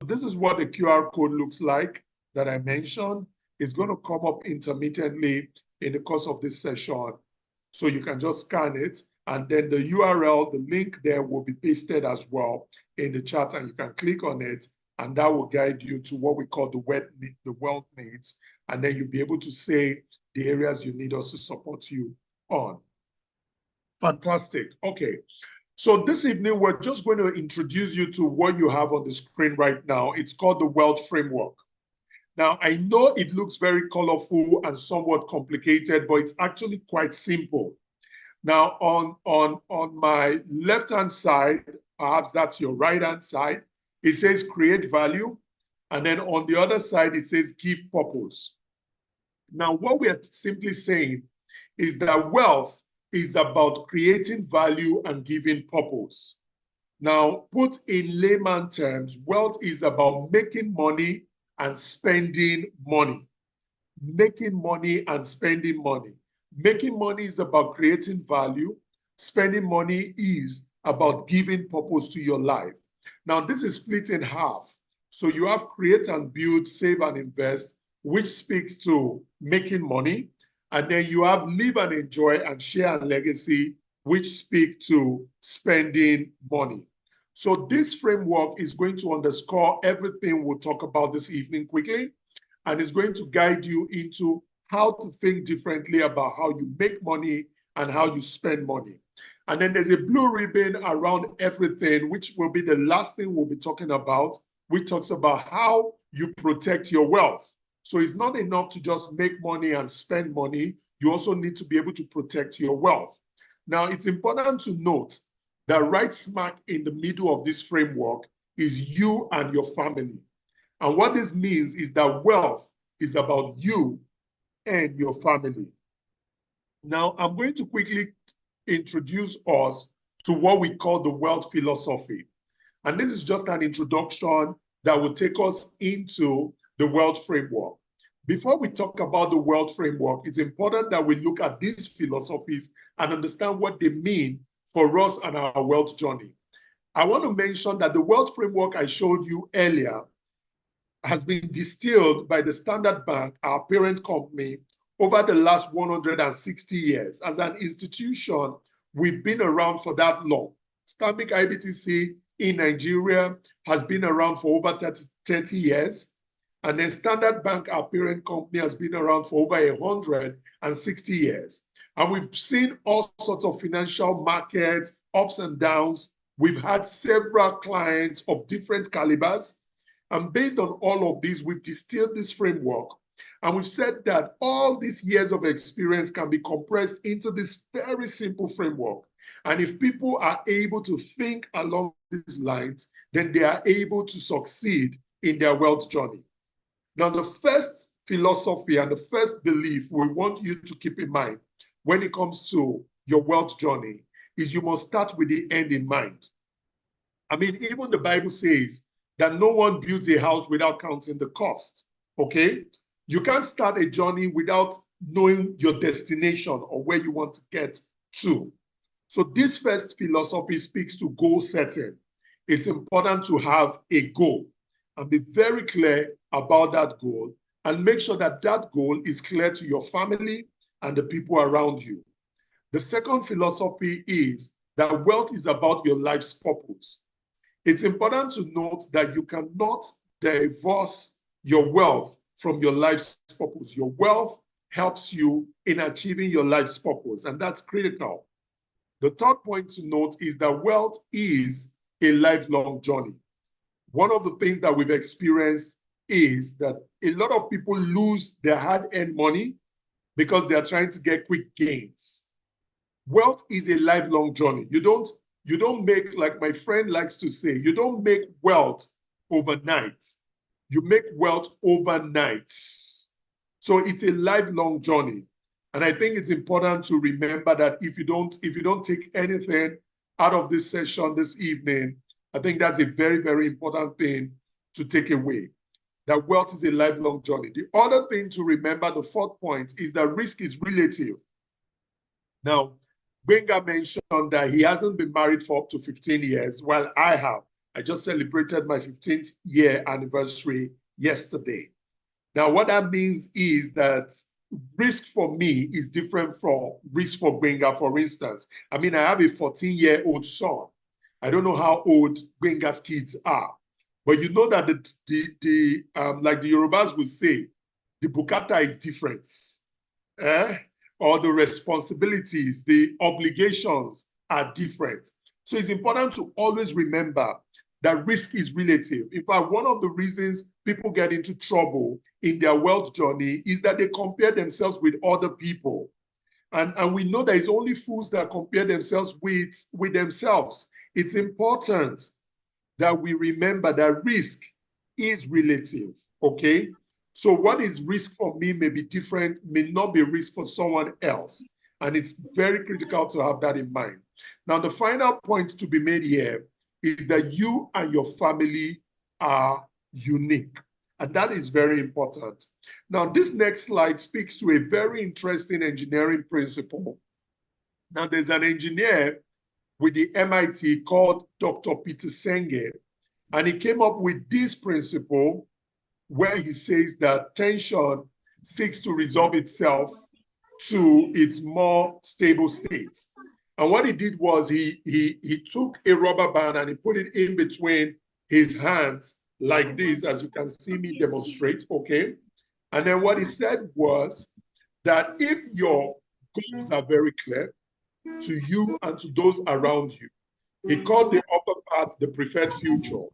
this is what the QR code looks like that I mentioned. It's going to come up intermittently in the course of this session. So you can just scan it, and then the URL, the link there will be pasted as well in the chat, and you can click on it, and that will guide you to what we call the wealth needs. And then you'll be able to say the areas you need us to support you on. Fantastic. Okay. So this evening, we're just going to introduce you to what you have on the screen right now. It's called the Wealth Framework. Now, I know it looks very colorful and somewhat complicated, but it's actually quite simple. Now, on my left-hand side, perhaps that's your right-hand side, it says create value. And then on the other side, it says give purpose. Now, what we are simply saying is that wealth is about creating value and giving purpose. Now, put in layman terms, wealth is about making money and spending money. Making money and spending money. Making money is about creating value. Spending money is about giving purpose to your life. Now, this is split in half. So you have create and build, save and invest, which speaks to making money. And then you have live and enjoy and share and legacy, which speak to spending money. So this framework is going to underscore everything we'll talk about this evening quickly, and is going to guide you into how to think differently about how you make money and how you spend money. And then there's a blue ribbon around everything, which will be the last thing we'll be talking about, which talks about how you protect your wealth. So it's not enough to just make money and spend money. You also need to be able to protect your wealth. Now, it's important to note that right smack in the middle of this framework is you and your family. And what this means is that wealth is about you and your family. Now, I'm going to quickly introduce us to what we call the wealth philosophy. And this is just an introduction that will take us into the wealth framework. Before we talk about the wealth framework, it's important that we look at these philosophies and understand what they mean for us and our wealth journey. I want to mention that the wealth framework I showed you earlier has been distilled by the Standard Bank, our parent company, over the last 160 years. As an institution, we've been around for that long. Stanbic IBTC in Nigeria has been around for over 30 years. And then Standard Bank, our parent company, has been around for over 160 years. And we've seen all sorts of financial markets, ups and downs. We've had several clients of different calibers. And based on all of these, we've distilled this framework. And we've said that all these years of experience can be compressed into this very simple framework. And if people are able to think along these lines, then they are able to succeed in their wealth journey. Now, the first philosophy and the first belief we want you to keep in mind when it comes to your wealth journey is you must start with the end in mind. I mean, even the Bible says that no one builds a house without counting the cost, okay? You can't start a journey without knowing your destination or where you want to get to. So this first philosophy speaks to goal setting. It's important to have a goal and be very clear about that goal and make sure that that goal is clear to your family and the people around you. The second philosophy is that wealth is about your life's purpose. It's important to note that you cannot divorce your wealth from your life's purpose. Your wealth helps you in achieving your life's purpose, and that's critical. The third point to note is that wealth is a lifelong journey. One of the things that we've experienced is that a lot of people lose their hard-earned money because they are trying to get quick gains. Wealth is a lifelong journey. You don't make, like my friend likes to say, you don't make wealth overnight. You make wealth overnight. So it's a lifelong journey. And I think it's important to remember that if you don't take anything out of this session this evening, I think that's a very, very important thing to take away. That wealth is a lifelong journey. The other thing to remember, the fourth point, is that risk is relative. Now, Gbenga mentioned that he hasn't been married for up to 15 years, while I have. I just celebrated my 15th year anniversary yesterday. Now, what that means is that risk for me is different from risk for Gbenga, for instance. I mean, I have a 14-year-old son. I don't know how old Gbenga's kids are, but you know that like the Yorubas would say, the bukata is different. Or the responsibilities, the obligations are different. So it's important to always remember that risk is relative. In fact, one of the reasons people get into trouble in their wealth journey is that they compare themselves with other people. And we know that it's only fools that compare themselves with themselves. It's important that we remember that risk is relative, okay? So what is risk for me may be different, may not be risk for someone else. And it's very critical to have that in mind. Now, the final point to be made here is that you and your family are unique. And that is very important. Now, this next slide speaks to a very interesting engineering principle. Now, there's an engineer with the MIT called Dr. Peter Senge, and he came up with this principle where he says that tension seeks to resolve itself to its more stable state. And what he did was he took a rubber band and he put it in between his hands like this, as you can see me demonstrate, okay? And then what he said was that if your goals are very clear to you and to those around you, he called the upper part the preferred future.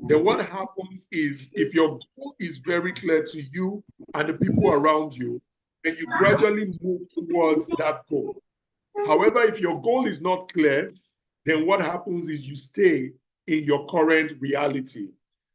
Then what happens is if your goal is very clear to you and the people around you, then you gradually move towards that goal. However, if your goal is not clear, then what happens is you stay in your current reality.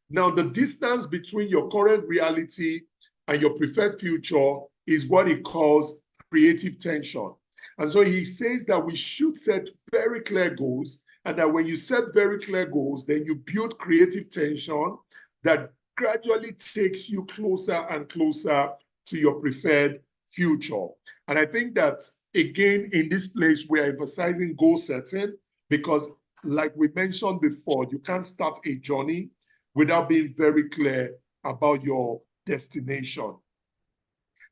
Now, the distance between your current reality and your preferred future is what he calls creative tension. And so he says that we should set very clear goals, and that when you set very clear goals, then you build creative tension that gradually takes you closer and closer to your preferred future. And I think that, again, in this place, we're emphasizing goal setting because, like we mentioned before, you can't start a journey without being very clear about your destination.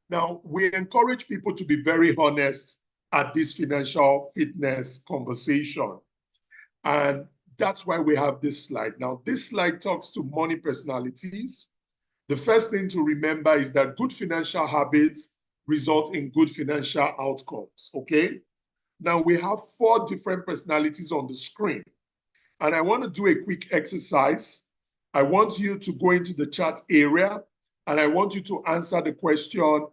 Now, we encourage people to be very honest at this financial fitness conversation. And that's why we have this slide. Now, this slide talks to money personalities. The first thing to remember is that good financial habits result in good financial outcomes, okay? Now, we have 4 different personalities on the screen. And I want to do a quick exercise. I want you to go into the chat area, and I want you to answer the question,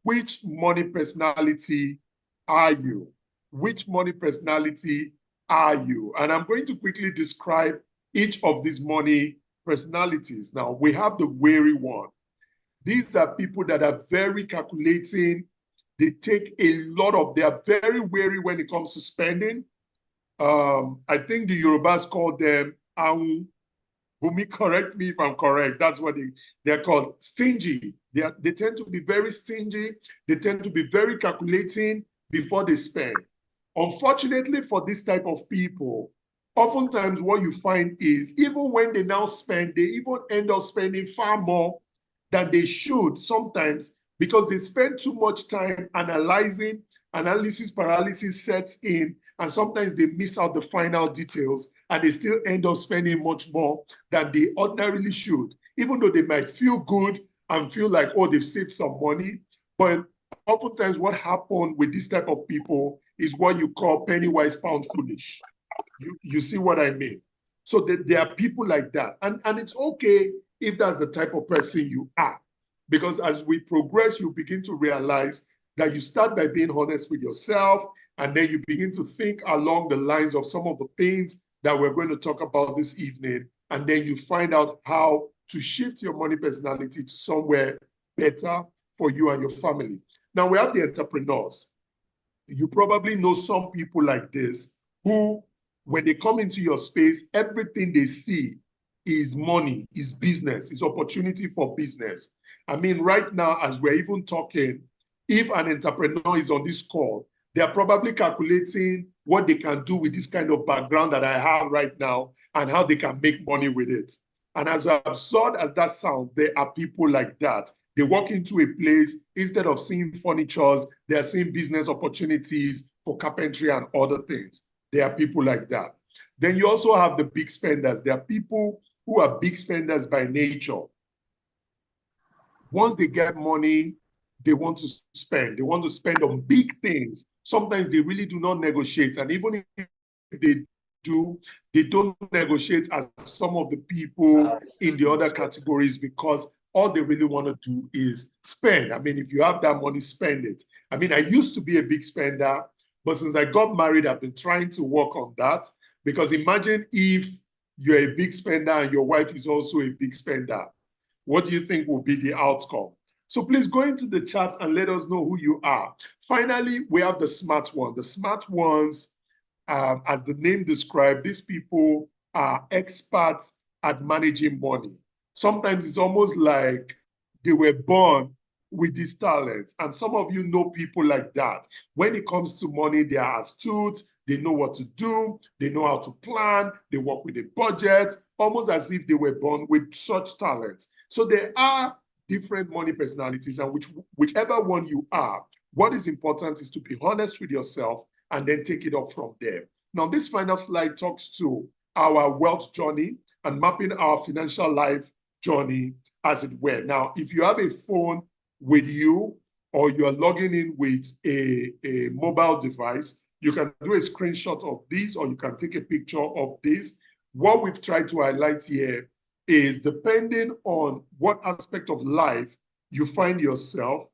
which money personality are you? Which money personality are you? And I'm going to quickly describe each of these money personalities. Now, we have the wary one. These are people that are very calculating. They take a lot of, they are very wary when it comes to spending. I think the Yorubas call them ahun. Bumi, correct me if I'm correct. That's what they're called, stingy. They tend to be very stingy. They tend to be very calculating before they spend. Unfortunately for this type of people, oftentimes what you find is even when they now spend, they even end up spending far more than they should sometimes because they spend too much time analyzing, analysis paralysis sets in, and sometimes they miss out the final details and they still end up spending much more than they ordinarily should, even though they might feel good and feel like, oh, they've saved some money. But oftentimes what happens with this type of people is what you call penny wise, pound foolish. You see what I mean? So there are people like that. And it's okay if that's the type of person you are. Because as we progress, you begin to realize that you start by being honest with yourself, and then you begin to think along the lines of some of the things that we're going to talk about this evening. And then you find out how to shift your money personality to somewhere better for you and your family. Now we have the entrepreneurs. You probably know some people like this who, when they come into your space, everything they see is money, is business, is opportunity for business. I mean, right now, as we're even talking, if an entrepreneur is on this call, they are probably calculating what they can do with this kind of background that I have right now and how they can make money with it. And as absurd as that sounds, there are people like that. They walk into a place, instead of seeing furnitures, they are seeing business opportunities for carpentry and other things. There are people like that. Then you also have the big spenders. There are people who are big spenders by nature. Once they get money, they want to spend. They want to spend on big things. Sometimes they really do not negotiate. And even if they do, they don't negotiate as some of the people in the other categories, because all they really want to do is spend. I mean, if you have that money, spend it. I mean, I used to be a big spender, but since I got married, I've been trying to work on that. Because imagine if you're a big spender and your wife is also a big spender. What do you think will be the outcome? So please go into the chat and let us know who you are. Finally, we have the smart one. The smart ones, as the name describes, these people are experts at managing money. Sometimes it's almost like they were born with these talents. And some of you know people like that. When it comes to money, they are astute, they know what to do, they know how to plan, they work with a budget, almost as if they were born with such talents. So there are different money personalities, and whichever one you are, what is important is to be honest with yourself and then take it up from there. Now, this final slide talks to our wealth journey and mapping our financial life journey, as it were. Now, if you have a phone with you or you're logging in with a mobile device, you can do a screenshot of this or you can take a picture of this. What we've tried to highlight here is, depending on what aspect of life you find yourself,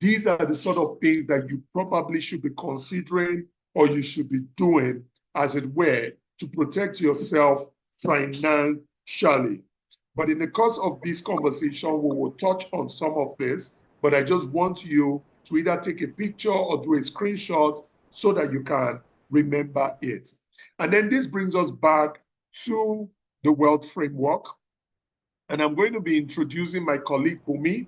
these are the sort of things that you probably should be considering or you should be doing, as it were, to protect yourself financially. But in the course of this conversation, we will touch on some of this, but I just want you to either take a picture or do a screenshot so that you can remember it. And then this brings us back to the wealth framework. And I'm going to be introducing my colleague Bumi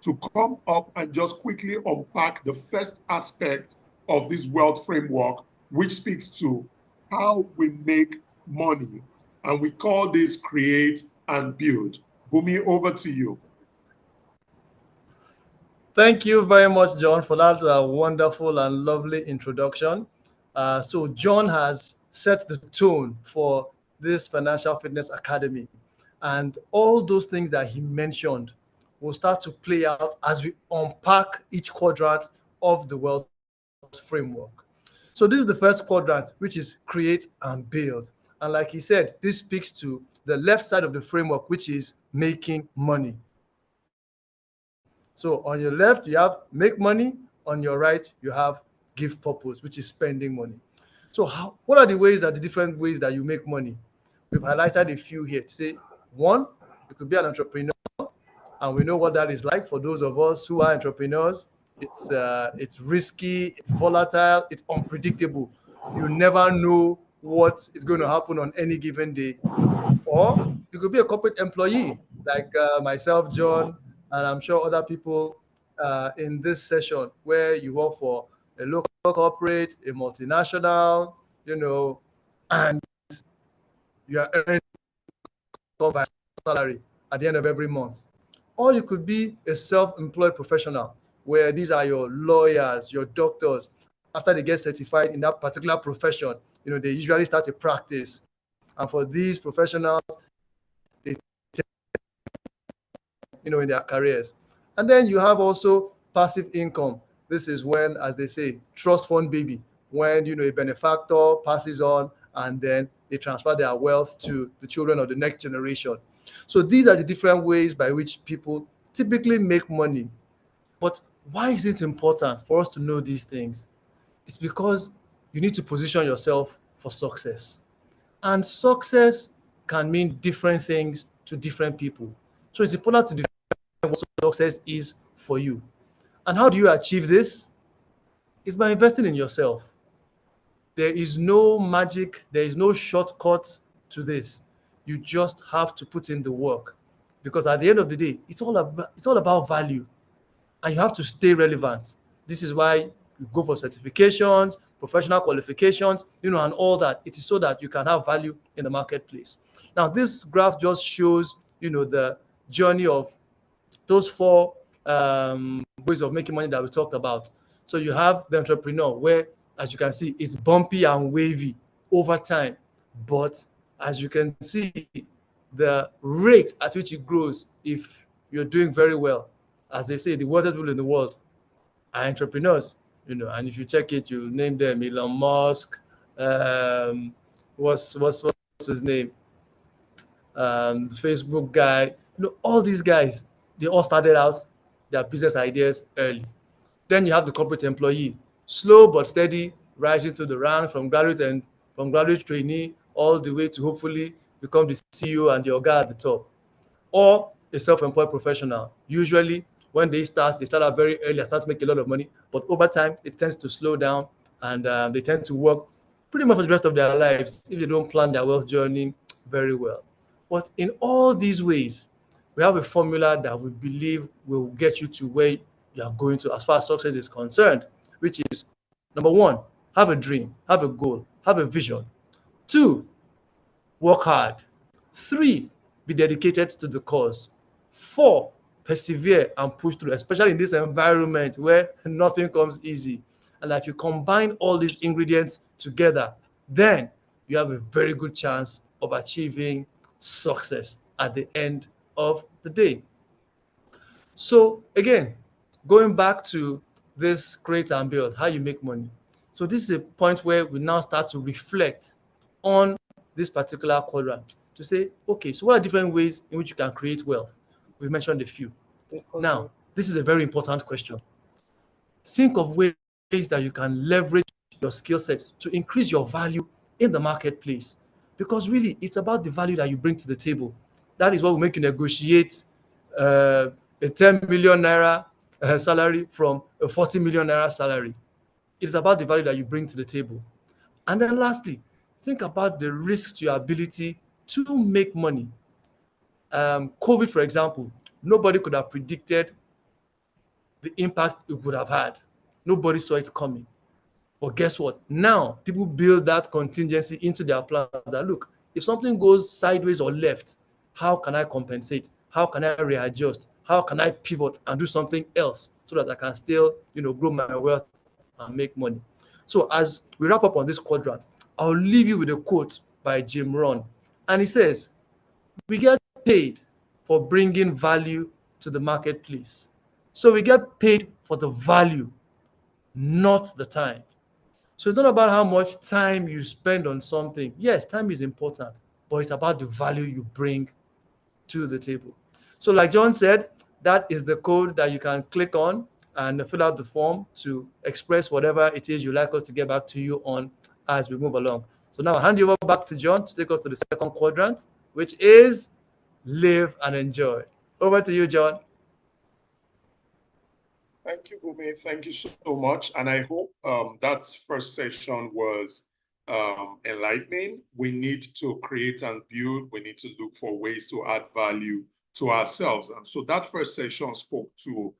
to come up and just quickly unpack the first aspect of this wealth framework, which speaks to how we make money. And we call this create and build. Bumi, over to you. Thank you very much, John, for that wonderful and lovely introduction. So John has set the tone for this Financial Fitness Academy. And all those things that he mentioned will start to play out as we unpack each quadrant of the wealth framework. So this is the first quadrant, which is create and build. And like he said, this speaks to the left side of the framework, which is making money. So on your left, you have make money. On your right, you have give purpose, which is spending money. So what are the different ways that you make money? We've highlighted a few here to say, one, you could be an entrepreneur, and we know what that is like for those of us who are entrepreneurs. It's risky, it's volatile, it's unpredictable. You never know what is going to happen on any given day. Or you could be a corporate employee like myself, John, and I'm sure other people in this session, where you work for a local corporate, a multinational, and you are earning a salary at the end of every month. Or you could be a self-employed professional, where these are your lawyers, your doctors. After they get certified in that particular profession, they usually start a practice. And for these professionals, they in their careers. And then you have also passive income. This is when, as they say, trust fund baby, when a benefactor passes on and then they transfer their wealth to the children of the next generation. So these are the different ways by which people typically make money. But why is it important for us to know these things? It's because you need to position yourself for success. And success can mean different things to different people. So it's important to define what success is for you. And how do you achieve this? It's by investing in yourself. There is no magic, there is no shortcut to this. You just have to put in the work. Because at the end of the day, it's all about value. And you have to stay relevant. This is why you go for certifications, professional qualifications, and all that. It is so that you can have value in the marketplace. Now, this graph just shows, the journey of those four ways of making money that we talked about. So you have the entrepreneur where, as you can see, it's bumpy and wavy over time. But as you can see, the rate at which it grows, if you're doing very well, as they say, the wealthiest people in the world are entrepreneurs, and if you check it, you'll name them Elon Musk, what's his name? The Facebook guy, all these guys, they all started out their business ideas early. Then you have the corporate employee, slow but steady, rising to the ranks from graduate trainee all the way to hopefully become the CEO and the Oga at the top. Or a self-employed professional. Usually, when they start out very early and start to make a lot of money, but over time, it tends to slow down and they tend to work pretty much for the rest of their lives if they don't plan their wealth journey very well. But in all these ways, we have a formula that we believe will get you to where you are going to as far as success is concerned, which is number one, have a dream, have a goal, have a vision. 2, work hard. 3, be dedicated to the cause. 4, persevere and push through, especially in this environment where nothing comes easy. And if you combine all these ingredients together, then you have a very good chance of achieving success at the end of the day. So again, going back to this create and build, how you make money. So this is a point where we now start to reflect on this particular quadrant to say, okay, so what are different ways in which you can create wealth? We've mentioned a few. Now, this is a very important question. Think of ways that you can leverage your skill set to increase your value in the marketplace. Because really, it's about the value that you bring to the table. That is what will make you negotiate a 10 million naira salary from a 40 million naira salary. It's about the value that you bring to the table. And then lastly, think about the risks to your ability to make money. COVID, for example, nobody could have predicted the impact it would have had. Nobody saw it coming. But guess what? Now, people build that contingency into their plans that, look, if something goes sideways or left, how can I compensate? How can I readjust? How can I pivot and do something else so that I can still, grow my wealth and make money? So as we wrap up on this quadrant, I'll leave you with a quote by Jim Rohn. And he says, we get paid for bringing value to the marketplace. So we get paid for the value, not the time. So it's not about how much time you spend on something. Yes, time is important, but it's about the value you bring to the table. So like John said, that is the code that you can click on and fill out the form to express whatever it is you'd like us to get back to you on as we move along. So now I'll hand you over back to John to take us to the second quadrant, which is live and enjoy. Over to you, John. Thank you, Bumi. Thank you so much. And I hope that first session was enlightening. We need to create and build. We need to look for ways to add value to ourselves. And so that first session spoke to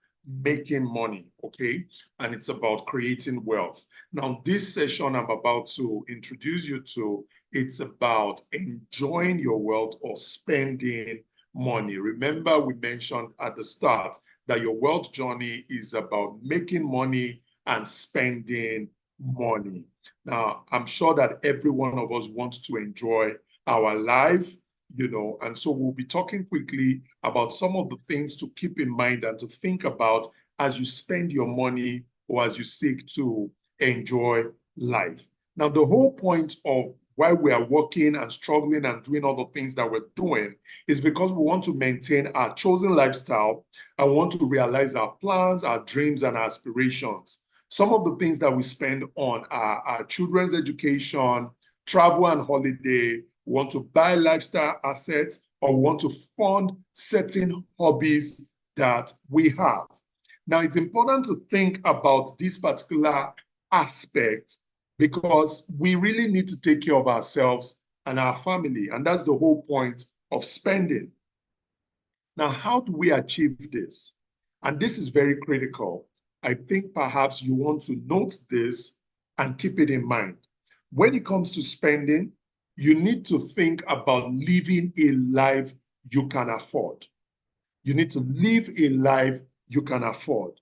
making money, okay? And it's about creating wealth. Now, this session I'm about to introduce you to, it's about enjoying your wealth or spending money. Remember, we mentioned at the start that your wealth journey is about making money and spending money. Now, I'm sure that every one of us wants to enjoy our life, and so we'll be talking quickly about some of the things to keep in mind and to think about as you spend your money or as you seek to enjoy life. Now, the whole point of why we are working and struggling and doing all the things that we're doing is because we want to maintain our chosen lifestyle and want to realize our plans, our dreams, and aspirations. Some of the things that we spend on our children's education, travel and holiday, we want to buy lifestyle assets, or we want to fund certain hobbies that we have. Now, it's important to think about this particular aspect because we really need to take care of ourselves and our family. And that's the whole point of spending. Now, how do we achieve this? And this is very critical. I think perhaps you want to note this and keep it in mind. When it comes to spending, you need to think about living a life you can afford. You need to live a life you can afford.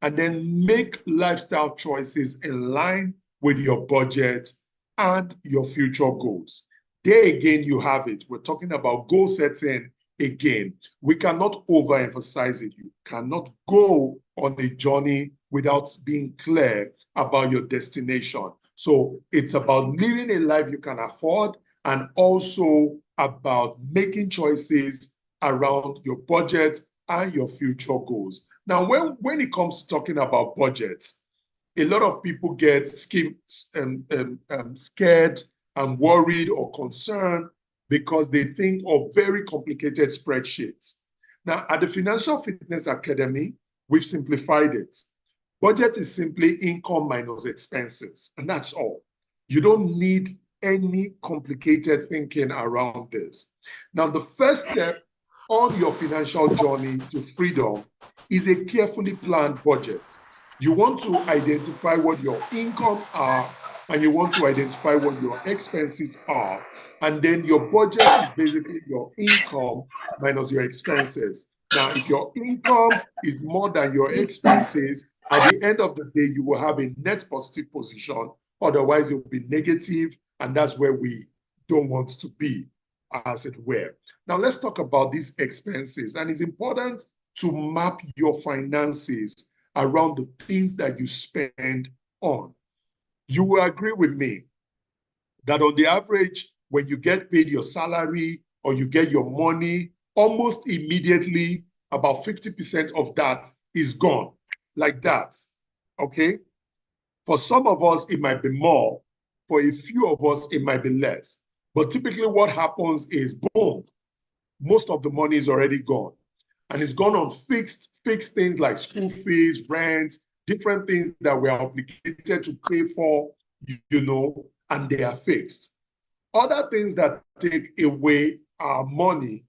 And then make lifestyle choices in line with your budget and your future goals. There again, you have it. We're talking about goal setting again. We cannot overemphasize it. You cannot go on a journey without being clear about your destination. So it's about living a life you can afford and also about making choices around your budget and your future goals. Now, when it comes to talking about budgets, a lot of people get scared and worried or concerned because they think of very complicated spreadsheets. Now, at the Financial Fitness Academy, we've simplified it. Budget is simply income minus expenses, and that's all. You don't need any complicated thinking around this. Now, the first step on your financial journey to freedom is a carefully planned budget. You want to identify what your income are, and you want to identify what your expenses are. And then your budget is basically your income minus your expenses. Now, if your income is more than your expenses, at the end of the day, you will have a net positive position. Otherwise, it will be negative, and that's where we don't want to be, as it were. Now, let's talk about these expenses. And it's important to map your finances around the things that you spend on. You will agree with me that on the average, when you get paid your salary or you get your money, almost immediately, about 50% of that is gone, like that, okay? For some of us, it might be more. For a few of us, it might be less. But typically what happens is, boom, most of the money is already gone. And it's gone on fixed things like school fees, rent, different things that we are obligated to pay for, and they are fixed. Other things that take away our money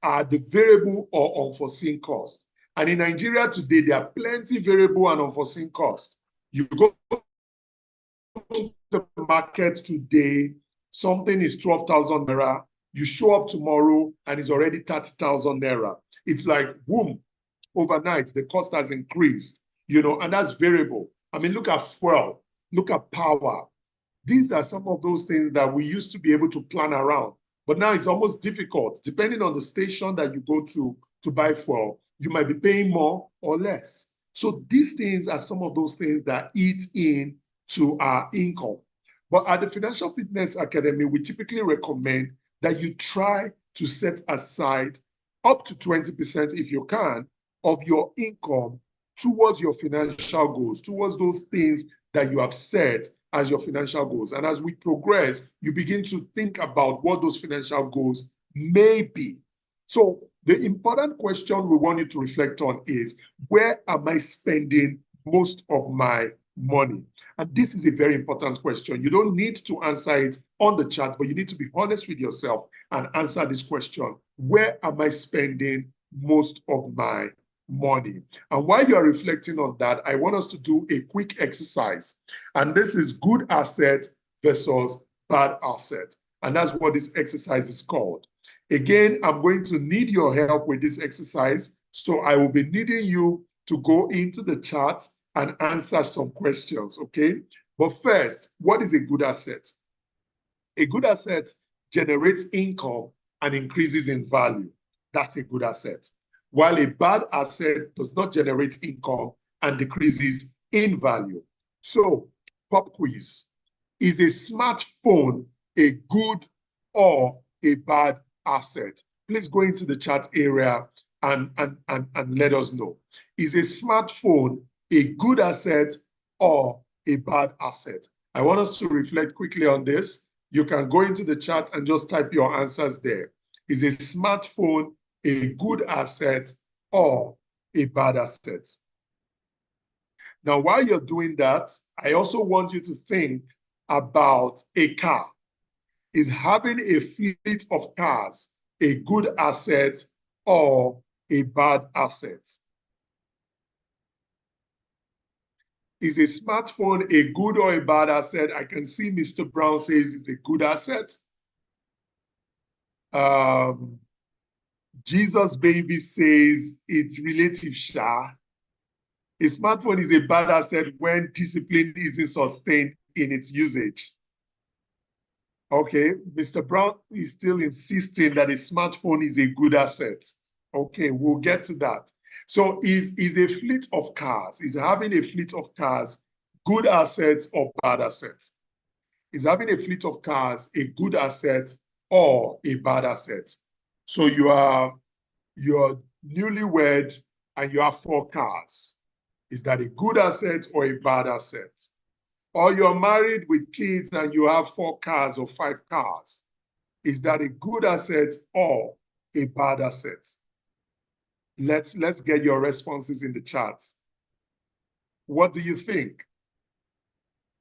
are the variable or unforeseen costs. And in Nigeria today, there are plenty variable and unforeseen costs. You go to the market today, something is 12,000 naira. You show up tomorrow and it's already 30,000 naira. It's like, boom, overnight, the cost has increased, and that's variable. I mean, look at fuel, look at power. These are some of those things that we used to be able to plan around, but now it's almost difficult. Depending on the station that you go to buy fuel, you might be paying more or less. So these things are some of those things that eat in to our income. But at the Financial Fitness Academy, we typically recommend that you try to set aside up to 20% if you can of your income towards your financial goals, towards those things that you have set as your financial goals. And as we progress, you begin to think about what those financial goals may be. So the important question we want you to reflect on is, where am I spending most of my money? And this is a very important question. You don't need to answer it on the chat, but you need to be honest with yourself and answer this question. Where am I spending most of my money? And while you're reflecting on that, I want us to do a quick exercise. And this is good asset versus bad asset. And that's what this exercise is called. Again, I'm going to need your help with this exercise. So I will be needing you to go into the chat and answer some questions, okay? But first, what is a good asset? A good asset generates income and increases in value. That's a good asset. While a bad asset does not generate income and decreases in value. So, pop quiz. Is a smartphone a good or a bad asset? Please go into the chat area and let us know. Is a smartphone a good asset or a bad asset? I want us to reflect quickly on this. You can go into the chat and just type your answers there. Is a smartphone a good asset or a bad asset? Now, while you're doing that, I also want you to think about a car. Is having a fleet of cars a good asset or a bad asset? Is a smartphone a good or a bad asset? I can see Mr. Brown says it's a good asset. Jesus Baby says it's relative, Sha. A smartphone is a bad asset when discipline isn't sustained in its usage. Okay, Mr. Brown is still insisting that a smartphone is a good asset. Okay, we'll get to that. So is a fleet of cars, is having a fleet of cars good assets or bad assets? Is having a fleet of cars a good asset or a bad asset? So you're newlywed and you have 4 cars. Is that a good asset or a bad asset? Or you're married with kids and you have 4 cars or 5 cars. Is that a good asset or a bad asset? Let's get your responses in the chats. What do you think?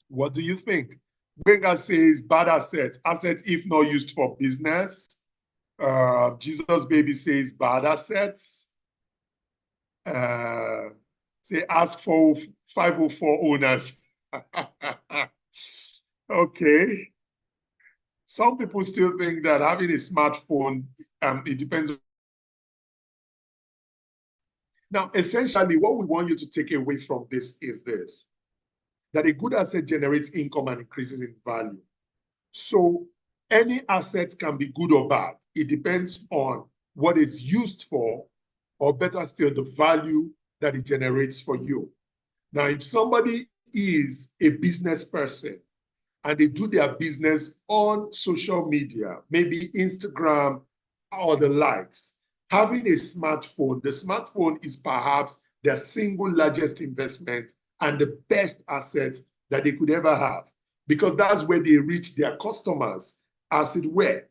What do you think? Benga says bad asset. Asset if not used for business. Jesus Baby says bad assets. Say ask for 504 owners. Okay. Some people still think that having a smartphone, it depends. Now, essentially, what we want you to take away from this is this, that a good asset generates income and increases in value. So any asset can be good or bad. It depends on what it's used for, or better still, the value that it generates for you. Now, if somebody is a business person and they do their business on social media, maybe Instagram or the likes, having a smartphone, the smartphone is perhaps their single largest investment and the best asset that they could ever have, because that's where they reach their customers, as it were.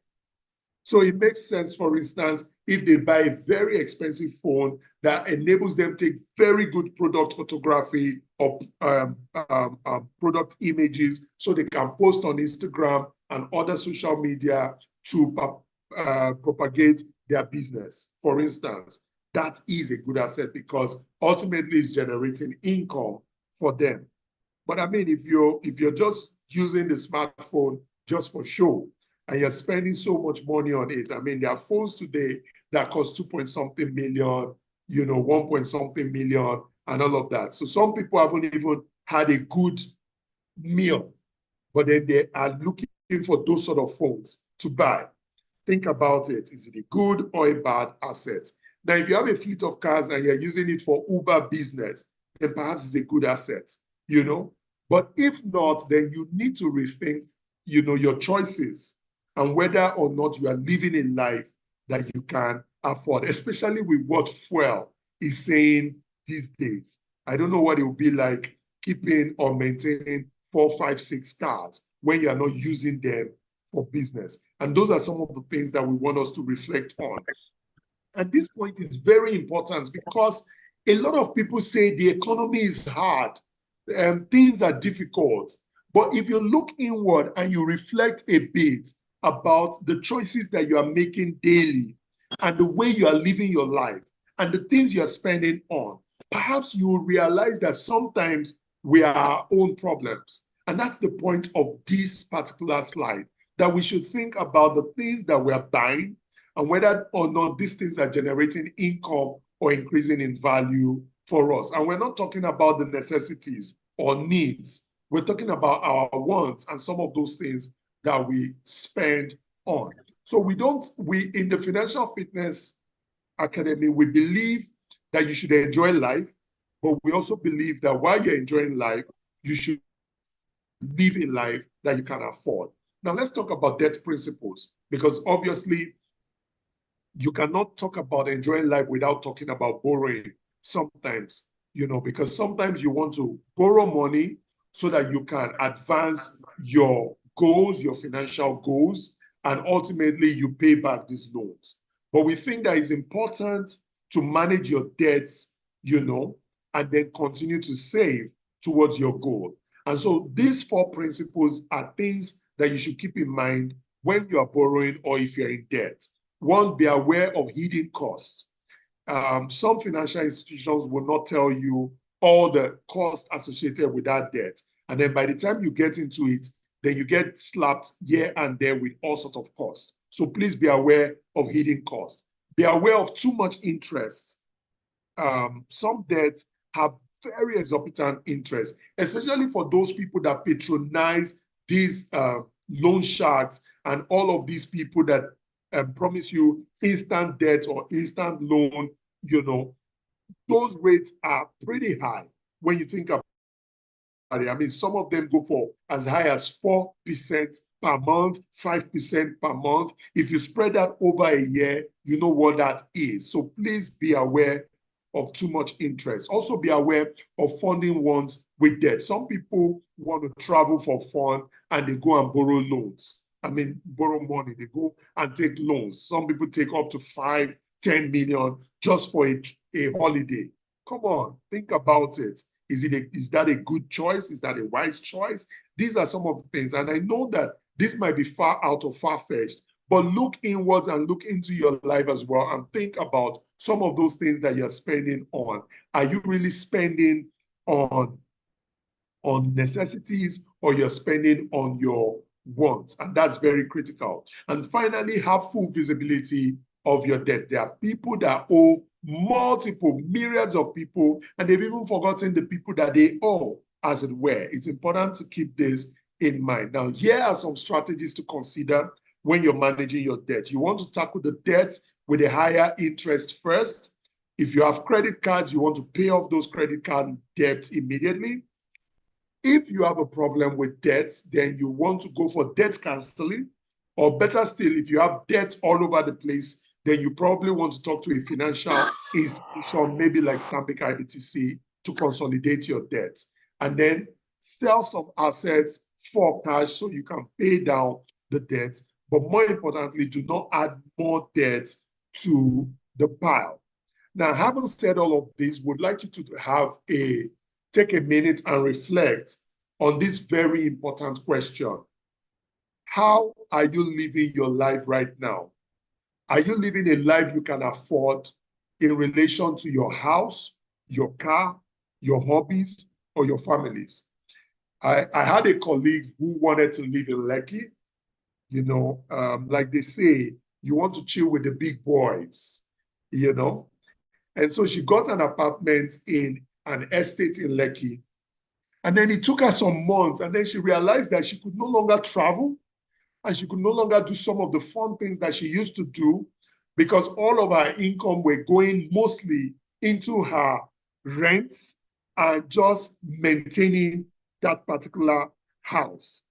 So it makes sense, for instance, if they buy a very expensive phone that enables them to take very good product photography or product images so they can post on Instagram and other social media to propagate their business, for instance, that is a good asset because ultimately it's generating income for them. But I mean, if you're just using the smartphone just for show, and you're spending so much money on it. I mean, there are phones today that cost 2-point-something million, 1-point-something million, and all of that. So some people haven't even had a good meal, but then they are looking for those sort of phones to buy. Think about it. Is it a good or a bad asset? Now, if you have a fleet of cars and you're using it for Uber business, then perhaps it's a good asset, But if not, then you need to rethink, your choices and whether or not you are living a life that you can afford, especially with what fuel is saying these days. I don't know what it will be like keeping or maintaining 4, 5, 6 cars when you are not using them for business. And those are some of the things that we want us to reflect on. And this point is very important because a lot of people say the economy is hard and things are difficult. But if you look inward and you reflect a bit about the choices that you are making daily and the way you are living your life and the things you are spending on, perhaps you will realize that sometimes we are our own problems. And that's the point of this particular slide, that we should think about the things that we are buying and whether or not these things are generating income or increasing in value for us. And we're not talking about the necessities or needs. We're talking about our wants and some of those things that we spend on. So we in the Financial Fitness Academy, we believe that you should enjoy life, but we also believe that while you're enjoying life, you should live a life that you can afford. Now let's talk about debt principles, because obviously you cannot talk about enjoying life without talking about borrowing sometimes, because sometimes you want to borrow money so that you can advance your goals, your financial goals, and ultimately you pay back these loans. But we think that it's important to manage your debts, and then continue to save towards your goal. And so these 4 principles are things that you should keep in mind when you are borrowing or if you're in debt. 1, be aware of hidden costs. Some financial institutions will not tell you all the costs associated with that debt. And then by the time you get into it, then you get slapped here and there with all sorts of costs. So please be aware of hidden costs. Be aware of too much interest. Some debts have very exorbitant interest, especially for those people that patronize these loan sharks and all of these people that promise you instant debt or instant loan. Those rates are pretty high when you think about it. I mean, some of them go for as high as 4% per month, 5% per month. If you spread that over a year, you know what that is. So please be aware of too much interest. Also be aware of funding ones with debt. Some people want to travel for fun and they go and borrow loans. I mean, borrow money. They go and take loans. Some people take up to 5, 10 million just for a holiday. Come on, think about it. Is that a good choice? Is that a wise choice? These are some of the things. And I know that this might be far out or far-fetched, but look inwards and look into your life as well and think about some of those things that you're spending on. Are you really spending on necessities, or you're spending on your wants? And that's very critical. And finally, have full visibility of your debt. There are people that owe multiple, myriads of people, and they've even forgotten the people that they owe, as it were. It's important to keep this in mind. Now, here are some strategies to consider when you're managing your debt. You want to tackle the debts with a higher interest first. If you have credit cards, you want to pay off those credit card debts immediately. If you have a problem with debts, then you want to go for debt canceling, or better still, if you have debt all over the place, then you probably want to talk to a financial institution, maybe like Stanbic IBTC, to consolidate your debt. And then sell some assets for cash so you can pay down the debt. But more importantly, do not add more debt to the pile. Now, having said all of this, would like you to take a minute and reflect on this very important question. How are you living your life right now? Are you living a life you can afford in relation to your house, your car, your hobbies, or your families? I had a colleague who wanted to live in Lekki. Like they say, you want to chill with the big boys, And so she got an apartment in an estate in Lekki. And then it took her some months, and then she realized that she could no longer travel, and she could no longer do some of the fun things that she used to do, because all of her income were going mostly into her rents and just maintaining that particular house.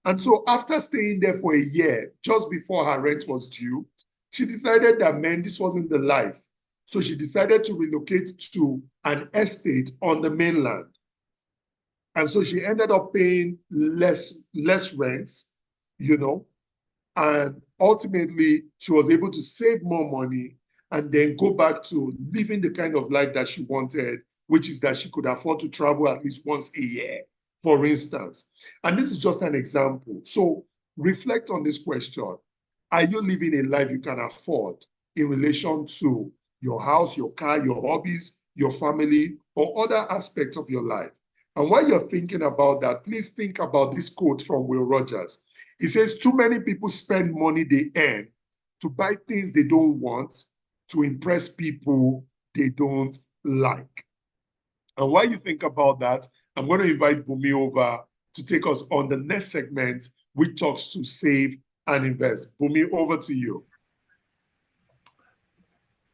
And so after staying there for a year, just before her rent was due, she decided that, man, this wasn't the life. So she decided to relocate to an estate on the mainland. And so she ended up paying less rents, and ultimately she was able to save more money and then go back to living the kind of life that she wanted, which is that she could afford to travel at least once a year, for instance. And this is just an example. So reflect on this question. Are you living a life you can afford in relation to your house, your car, your hobbies, your family, or other aspects of your life? And while you're thinking about that, please think about this quote from Will Rogers. He says, too many people spend money they earn to buy things they don't want, to impress people they don't like. And while you think about that, I'm going to invite Bumi over to take us on the next segment, which talks to save and invest. Bumi, over to you.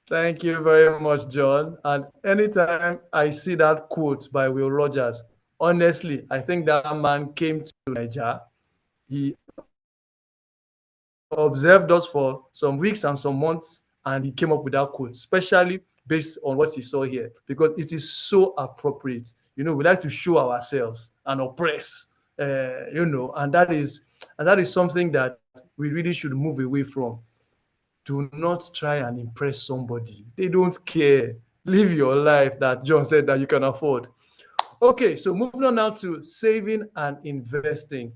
Thank you very much, John. And anytime I see that quote by Will Rogers, honestly, I think that man came to Nigeria. He observed us for some weeks and some months, and he came up with that quote, especially based on what he saw here, because it is so appropriate. We like to show ourselves and oppress, and that is something that we really should move away from. Do not try and impress somebody. They don't care. Live your life that John said that you can afford. Okay, so moving on now to saving and investing.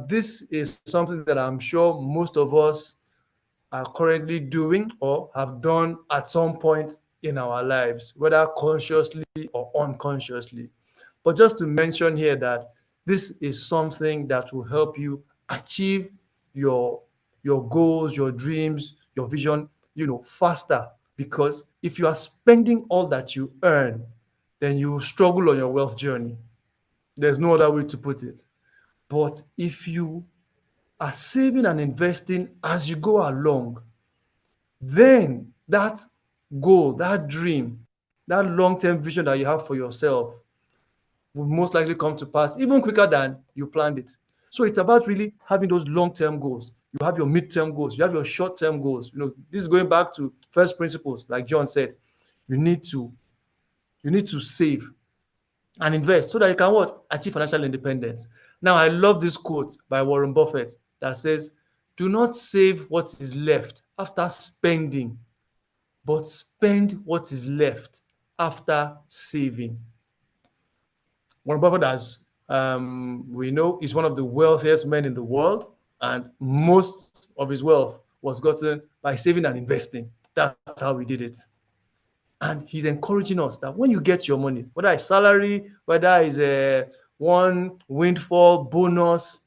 This is something that I'm sure most of us are currently doing or have done at some point in our lives, whether consciously or unconsciously. But just to mention here that this is something that will help you achieve your goals, your dreams, your vision, faster. Because if you are spending all that you earn, then you will struggle on your wealth journey. There's no other way to put it. But if you are saving and investing as you go along, then that goal, that dream, that long-term vision that you have for yourself will most likely come to pass even quicker than you planned it. So it's about really having those long-term goals. You have your mid-term goals, you have your short-term goals. This is going back to first principles, like John said. You need to save and invest so that you can what? Achieve financial independence. Now, I love this quote by Warren Buffett that says, "Do not save what is left after spending, but spend what is left after saving." Warren Buffett, as we know, is one of the wealthiest men in the world, and most of his wealth was gotten by saving and investing. That's how he did it. And he's encouraging us that when you get your money, whether it's salary, whether it's a one windfall bonus,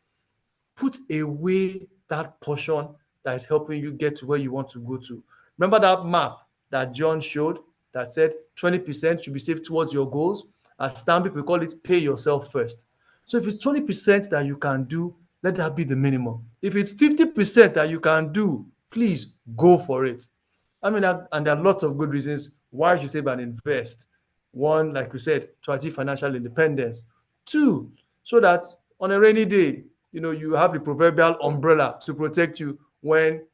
put away that portion that is helping you get to where you want to go to. Remember that map that John showed that said 20% should be saved towards your goals? At Stanbic, we call it pay yourself first. So if it's 20% that you can do, let that be the minimum. If it's 50% that you can do, please go for it. And there are lots of good reasons why you should save and invest. One, like we said, to achieve financial independence. Two, so that on a rainy day, you have the proverbial umbrella to protect you when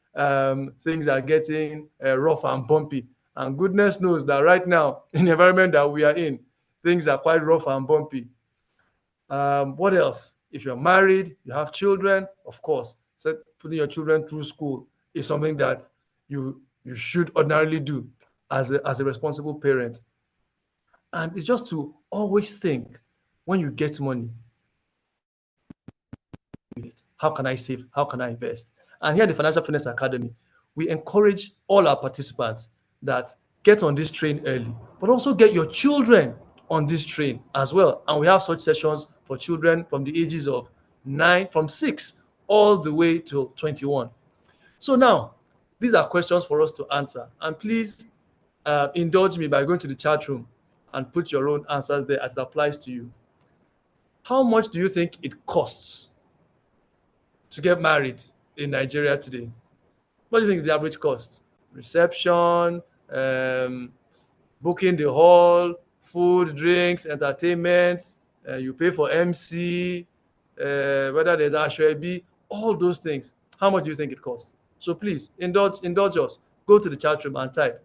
things are getting rough and bumpy. And goodness knows that right now, in the environment that we are in, things are quite rough and bumpy. What else? If you're married, you have children, of course, so putting your children through school is something that you should ordinarily do as a responsible parent. And it's just to always think, when you get money, how can I save? How can I invest? And here at the Financial Fitness Academy, we encourage all our participants that get on this train early, but also get your children on this train as well. And we have such sessions for children from the ages of 6 all the way to 21. So now, these are questions for us to answer. And please indulge me by going to the chat room and put your own answers there as it applies to you. How much do you think it costs to get married in Nigeria today? What do you think is the average cost? Reception, booking the hall, food, drinks, entertainment, you pay for MC, whether there's Ashwebi, all those things. How much do you think it costs? So please, indulge us. Go to the chat room and type,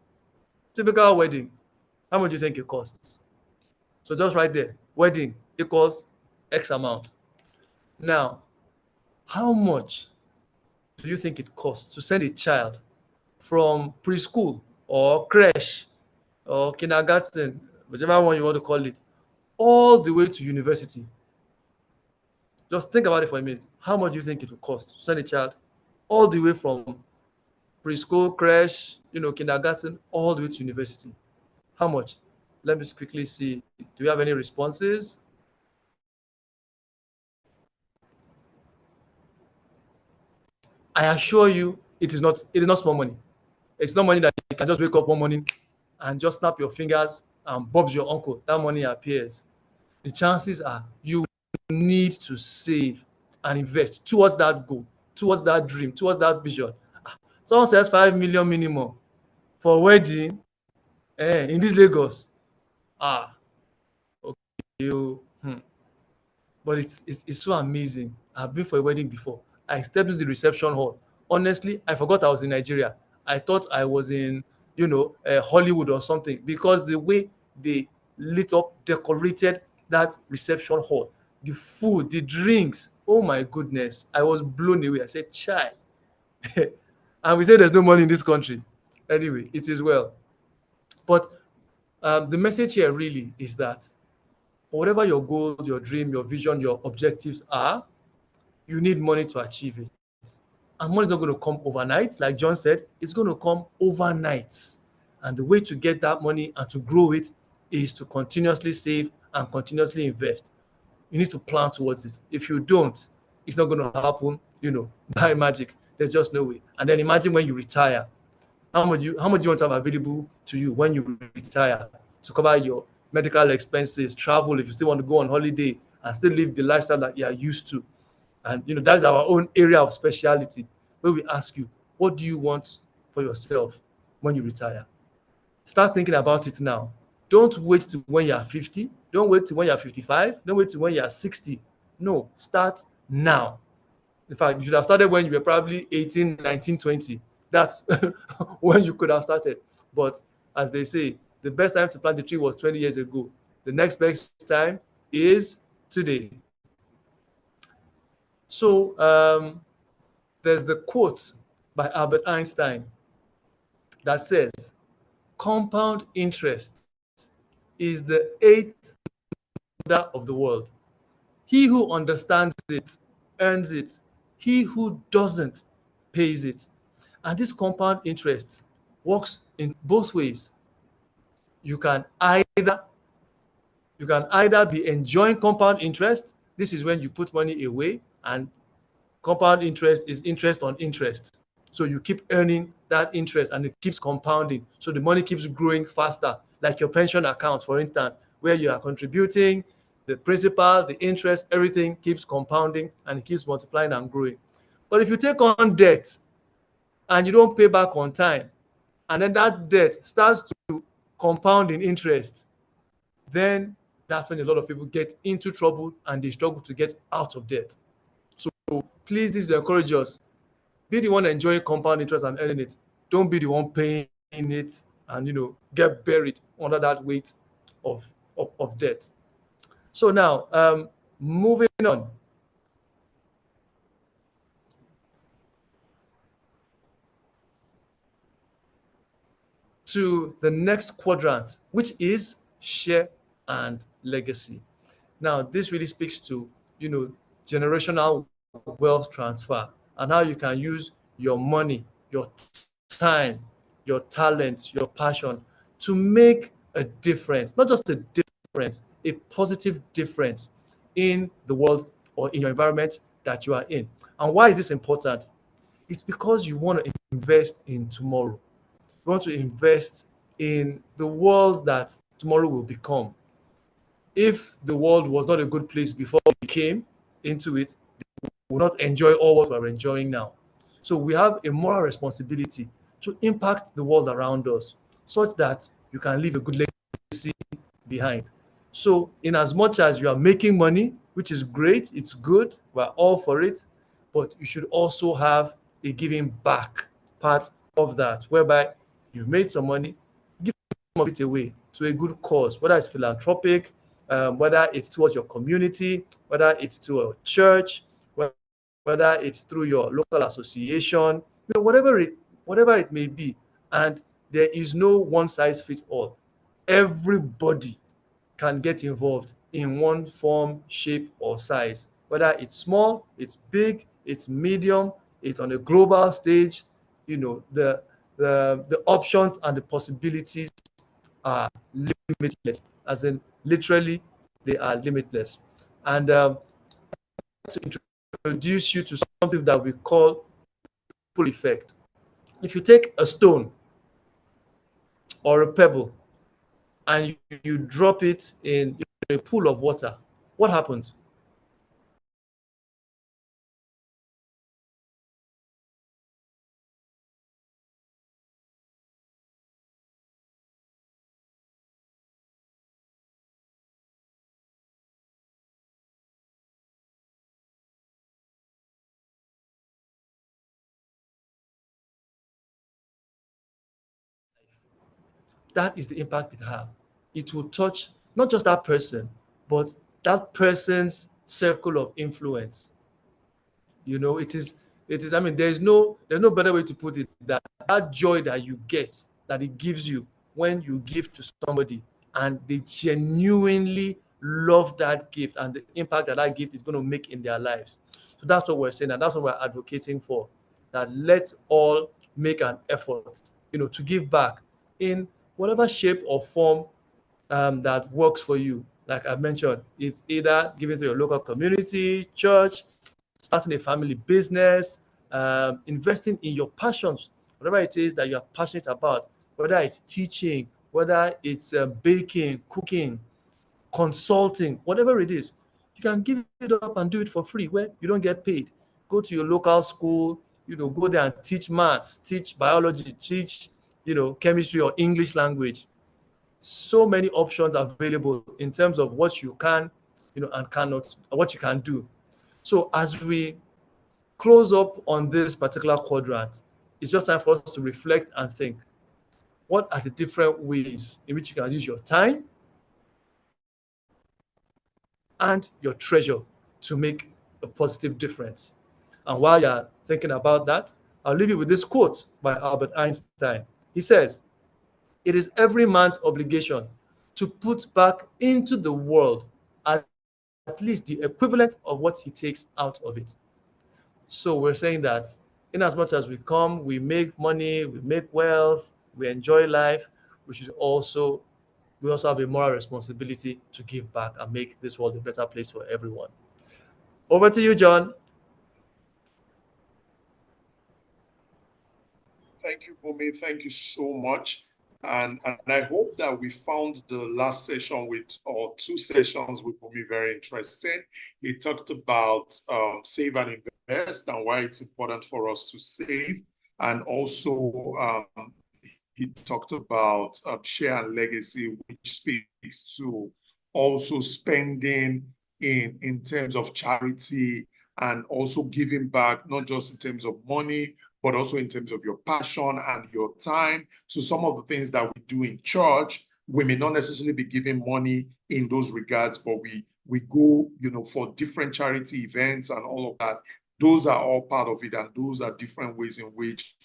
typical wedding, how much do you think it costs? So just right there, wedding equals X amount. Now, how much do you think it costs to send a child from preschool or creche or kindergarten, whichever one you want to call it, all the way to university? Just think about it for a minute. How much do you think it will cost to send a child all the way from preschool, creche, kindergarten, all the way to university? How much? Let me quickly see. Do we have any responses? I assure you, it is not small money. It's not money that you can just wake up one morning and just snap your fingers and Bob's your uncle. That money appears. The chances are you need to save and invest towards that goal, towards that dream, towards that vision. Someone says 5 million minimum for a wedding in this Lagos. Okay. But it's so amazing. I've been for a wedding before. I stepped into the reception hall. Honestly, I forgot I was in Nigeria. I thought I was in, Hollywood or something, because the way they lit up, decorated that reception hall, the food, the drinks, oh my goodness, I was blown away. I said, "Chai." And we say there's no money in this country. Anyway, it is well. But the message here really is that whatever your goal, your dream, your vision, your objectives are, you need money to achieve it. And money is not going to come overnight. Like John said, it's going to come overnight. And the way to get that money and to grow it is to continuously save and continuously invest. You need to plan towards it. If you don't, it's not going to happen, by magic. There's just no way. And then imagine when you retire, how much you want to have available to you when you retire to cover your medical expenses, travel if you still want to go on holiday and still live the lifestyle that you are used to. And that is our own area of speciality, where we ask you, what do you want for yourself when you retire? Start thinking about it now. Don't wait till when you are 50. Don't wait till when you are 55. Don't wait till when you are 60. No, start now. In fact, you should have started when you were probably 18, 19, 20. That's when you could have started. But as they say, the best time to plant the tree was 20 years ago. The next best time is today. So there's the quote by Albert Einstein that says, compound interest is the eighth wonder of the world. He who understands it earns it. He who doesn't pays it. And this compound interest works in both ways. You can either be enjoying compound interest. This is when you put money away, and compound interest is interest on interest. So you keep earning that interest and it keeps compounding. So the money keeps growing faster, like your pension account, for instance, where you are contributing, the principal, the interest, everything keeps compounding and it keeps multiplying and growing. But if you take on debt and you don't pay back on time, and then that debt starts to compound in interest, then that's when a lot of people get into trouble and they struggle to get out of debt. So please, this is to encourage us. Be the one enjoying compound interest and earning it. Don't be the one paying it and get buried under that weight of debt. So now, moving on. To the next quadrant, which is share and legacy. Now, this really speaks to, generational wealth transfer and how you can use your money, your time, your talent, your passion to make a difference, not just a difference, a positive difference in the world or in your environment that you are in. And why is this important? It's because you want to invest in tomorrow. You want to invest in the world that tomorrow will become. If the world was not a good place before we came into it, we will not enjoy all what we're enjoying now. So we have a moral responsibility to impact the world around us such that you can leave a good legacy behind. So in as much as you are making money, which is great, it's good, we're all for it, but you should also have a giving back part of that, whereby you've made some money, give some of it away to a good cause, whether it's philanthropic, whether it's towards your community, whether it's to a church, whether it's through your local association, whatever it may be. And there is no one size fits all. Everybody can get involved in one form, shape, or size, whether it's small, it's big, it's medium, it's on a global stage. The options and the possibilities are limitless, as in literally they are limitless. And to introduce you to something that we call pull effect. If you take a stone or a pebble and you drop it in a pool of water, what happens? That is the impact it has. It will touch not just that person, but that person's circle of influence. I mean, there's no better way to put it, that joy that you get, that it gives you when you give to somebody and they genuinely love that gift and the impact that gift is going to make in their lives. So that's what we're saying, and that's what we're advocating for, that let's all make an effort, to give back. in whatever shape or form that works for you. Like I mentioned, it's either giving to your local community, church, starting a family business, investing in your passions, whatever it is that you are passionate about, whether it's teaching, whether it's baking, cooking, consulting, whatever it is, you can give it up and do it for free where you don't get paid. Go to your local school, go there and teach maths, teach biology, teach, chemistry or English language. So many options available in terms of what you can, and cannot, what you can do. So as we close up on this particular quadrant, it's just time for us to reflect and think, what are the different ways in which you can use your time and your treasure to make a positive difference? And while you're thinking about that, I'll leave you with this quote by Albert Einstein. He says, "It is every man's obligation to put back into the world at least the equivalent of what he takes out of it." So we're saying that in as much as we come, we make money, we make wealth, we enjoy life, we also have a moral responsibility to give back and make this world a better place for everyone. Over to you, John. Thank you, Bumi. Thank you so much. And I hope that we found the last session or two sessions with Bumi very interesting. He talked about save and invest and why it's important for us to save. And also he talked about share and legacy, which speaks to also spending in terms of charity and also giving back, not just in terms of money, but also in terms of your passion and your time. So some of the things that we do in church, we may not necessarily be giving money in those regards, but we go, for different charity events and all of that. Those are all part of it, and those are different ways in which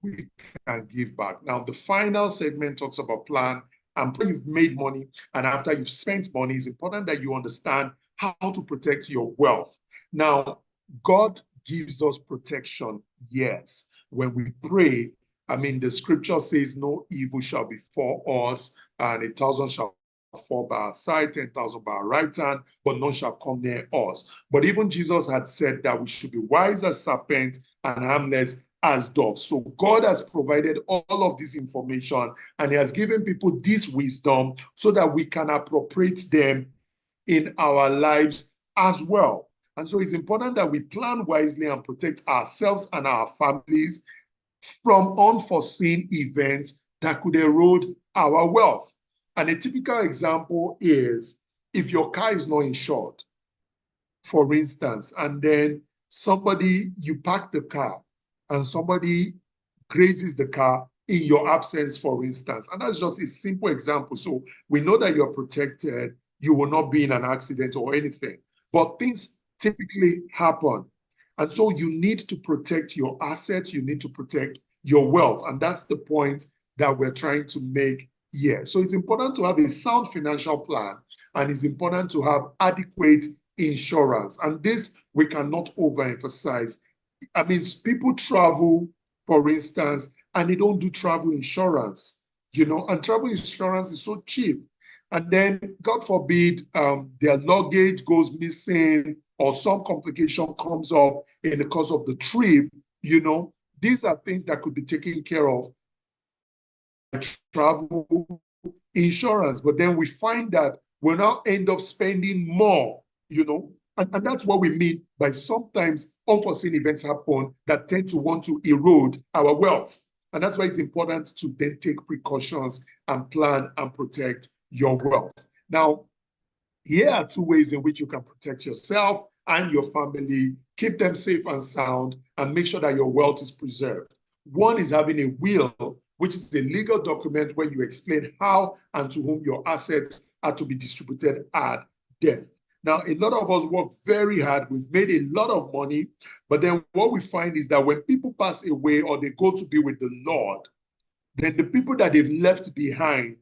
we can give back. Now, the final segment talks about plan. And after you've made money and after you've spent money, it's important that you understand how to protect your wealth. Now, God gives us protection, yes. When we pray, the scripture says no evil shall befall us, and 1,000 shall fall by our side, 10,000 by our right hand, but none shall come near us. But even Jesus had said that we should be wise as serpents and harmless as doves. So God has provided all of this information, and he has given people this wisdom so that we can appropriate them in our lives as well. And so it's important that we plan wisely and protect ourselves and our families from unforeseen events that could erode our wealth. And a typical example is if your car is not insured, for instance, and then you park the car and somebody grazes the car in your absence, for instance. And that's just a simple example. So we know that you're protected, you will not be in an accident or anything. But things typically happen. And so you need to protect your assets, you need to protect your wealth. And that's the point that we're trying to make here. So it's important to have a sound financial plan, and it's important to have adequate insurance. And this we cannot overemphasize. People travel, for instance, and they don't do travel insurance, and travel insurance is so cheap. And then, God forbid, their luggage goes missing or some complication comes up in the course of the trip, these are things that could be taken care of by travel insurance. But then we find that we'll now end up spending more, and that's what we mean by sometimes unforeseen events happen that tend to want to erode our wealth. And that's why it's important to then take precautions and plan and protect your wealth. Now, here are two ways in which you can protect yourself and your family, keep them safe and sound, and make sure that your wealth is preserved. One is having a will, which is a legal document where you explain how and to whom your assets are to be distributed at death. Now, a lot of us work very hard. We've made a lot of money, but then what we find is that when people pass away or they go to be with the Lord, then the people that they've left behind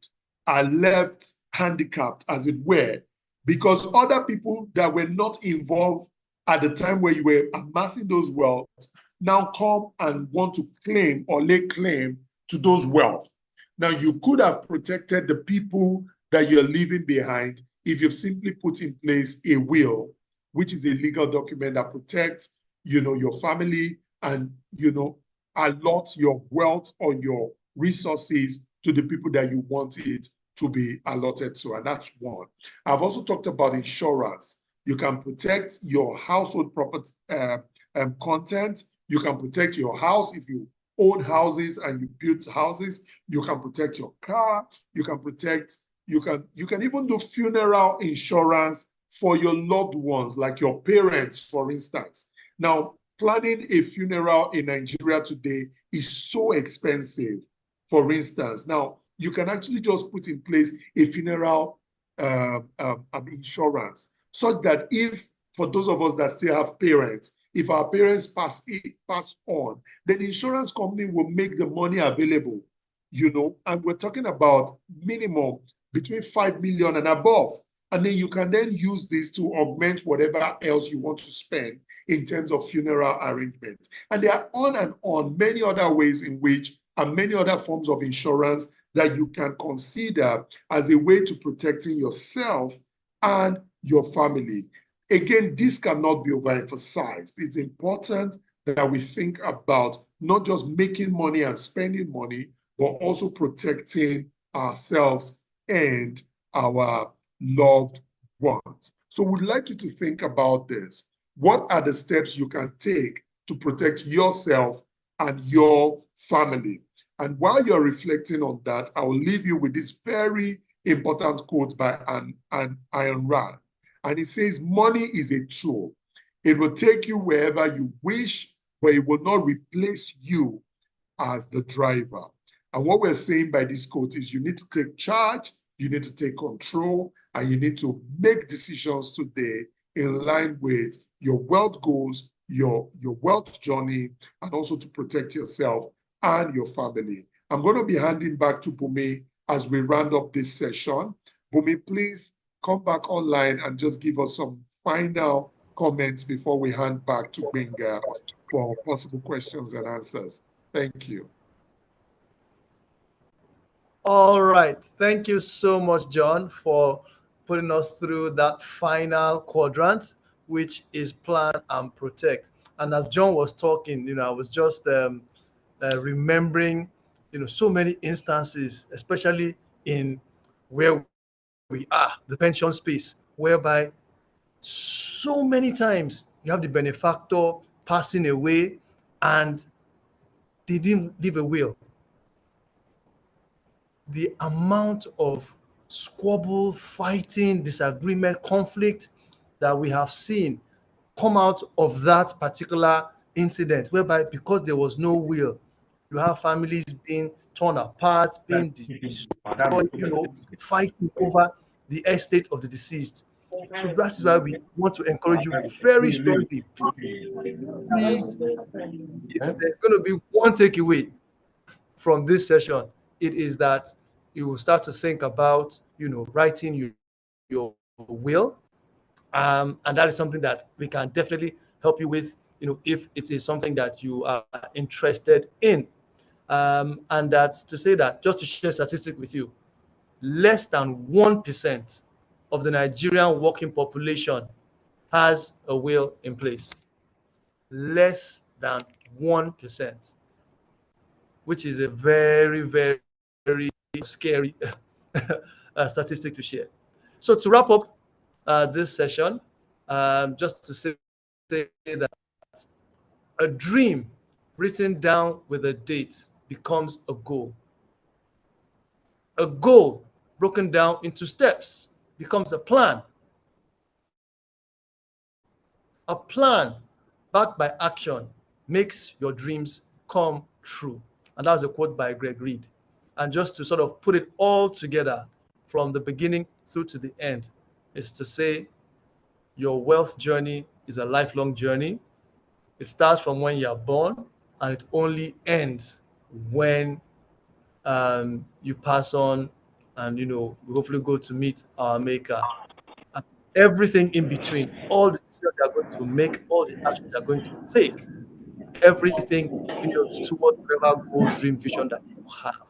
are left handicapped, as it were, because other people that were not involved at the time where you were amassing those wealth now come and want to claim or lay claim to those wealth. Now, you could have protected the people that you're leaving behind if you've simply put in place a will, which is a legal document that protects, your family and, allot your wealth or your resources to the people that you want it to be allotted to. And that's one. I've also talked about insurance. You can protect your household property content. You can protect your house if you own houses and you build houses. You can protect your car. You can even do funeral insurance for your loved ones, like your parents, for instance. Now, planning a funeral in Nigeria today is so expensive, for instance. Now, you can actually just put in place a funeral insurance, such that if, for those of us that still have parents, if our parents pass on, then the insurance company will make the money available, and we're talking about minimum between 5 million and above. And then you can then use this to augment whatever else you want to spend in terms of funeral arrangements. And there are on and on many other ways in which, and many other forms of insurance that you can consider as a way to protecting yourself and your family. Again, this cannot be overemphasized. It's important that we think about not just making money and spending money, but also protecting ourselves and our loved ones. So we'd like you to think about this. What are the steps you can take to protect yourself and your family? And while you're reflecting on that, I will leave you with this very important quote by Ayn Rand. And it says, money is a tool. It will take you wherever you wish, but it will not replace you as the driver. And what we're saying by this quote is you need to take charge, you need to take control, and you need to make decisions today in line with your wealth goals, your wealth journey, and also to protect yourself and your family. I'm going to be handing back to Bumi as we round up this session. Bumi, please come back online and just give us some final comments before we hand back to Gbenga for possible questions and answers. Thank you. All right. Thank you so much, John, for putting us through that final quadrant, which is plan and protect. And as John was talking, I was just remembering, so many instances, especially in where we are, the pension space, whereby so many times you have the benefactor passing away and they didn't leave a will. The amount of squabble, fighting, disagreement, conflict that we have seen come out of that particular incident, whereby because there was no will, you have families being torn apart, being destroyed, fighting over the estate of the deceased. So that is why we want to encourage you very strongly. Please, if there's going to be one takeaway from this session, it is that you will start to think about, writing your will. And that is something that we can definitely help you with, if it is something that you are interested in. And that's to say that, just to share a statistic with you, less than 1% of the Nigerian working population has a will in place. Less than 1%, which is a very, very, very scary statistic to share. So to wrap up this session, just to say that a dream written down with a date becomes a goal. A goal broken down into steps becomes a plan. A plan backed by action makes your dreams come true. And that's a quote by Greg Reed. And just to sort of put it all together from the beginning through to the end is to say your wealth journey is a lifelong journey. It starts from when you're born and it only ends when you pass on and, we hopefully go to meet our maker. And everything in between, all the decisions you're going to make, all the actions you're going to take, everything builds towards whatever goal, dream, vision that you have.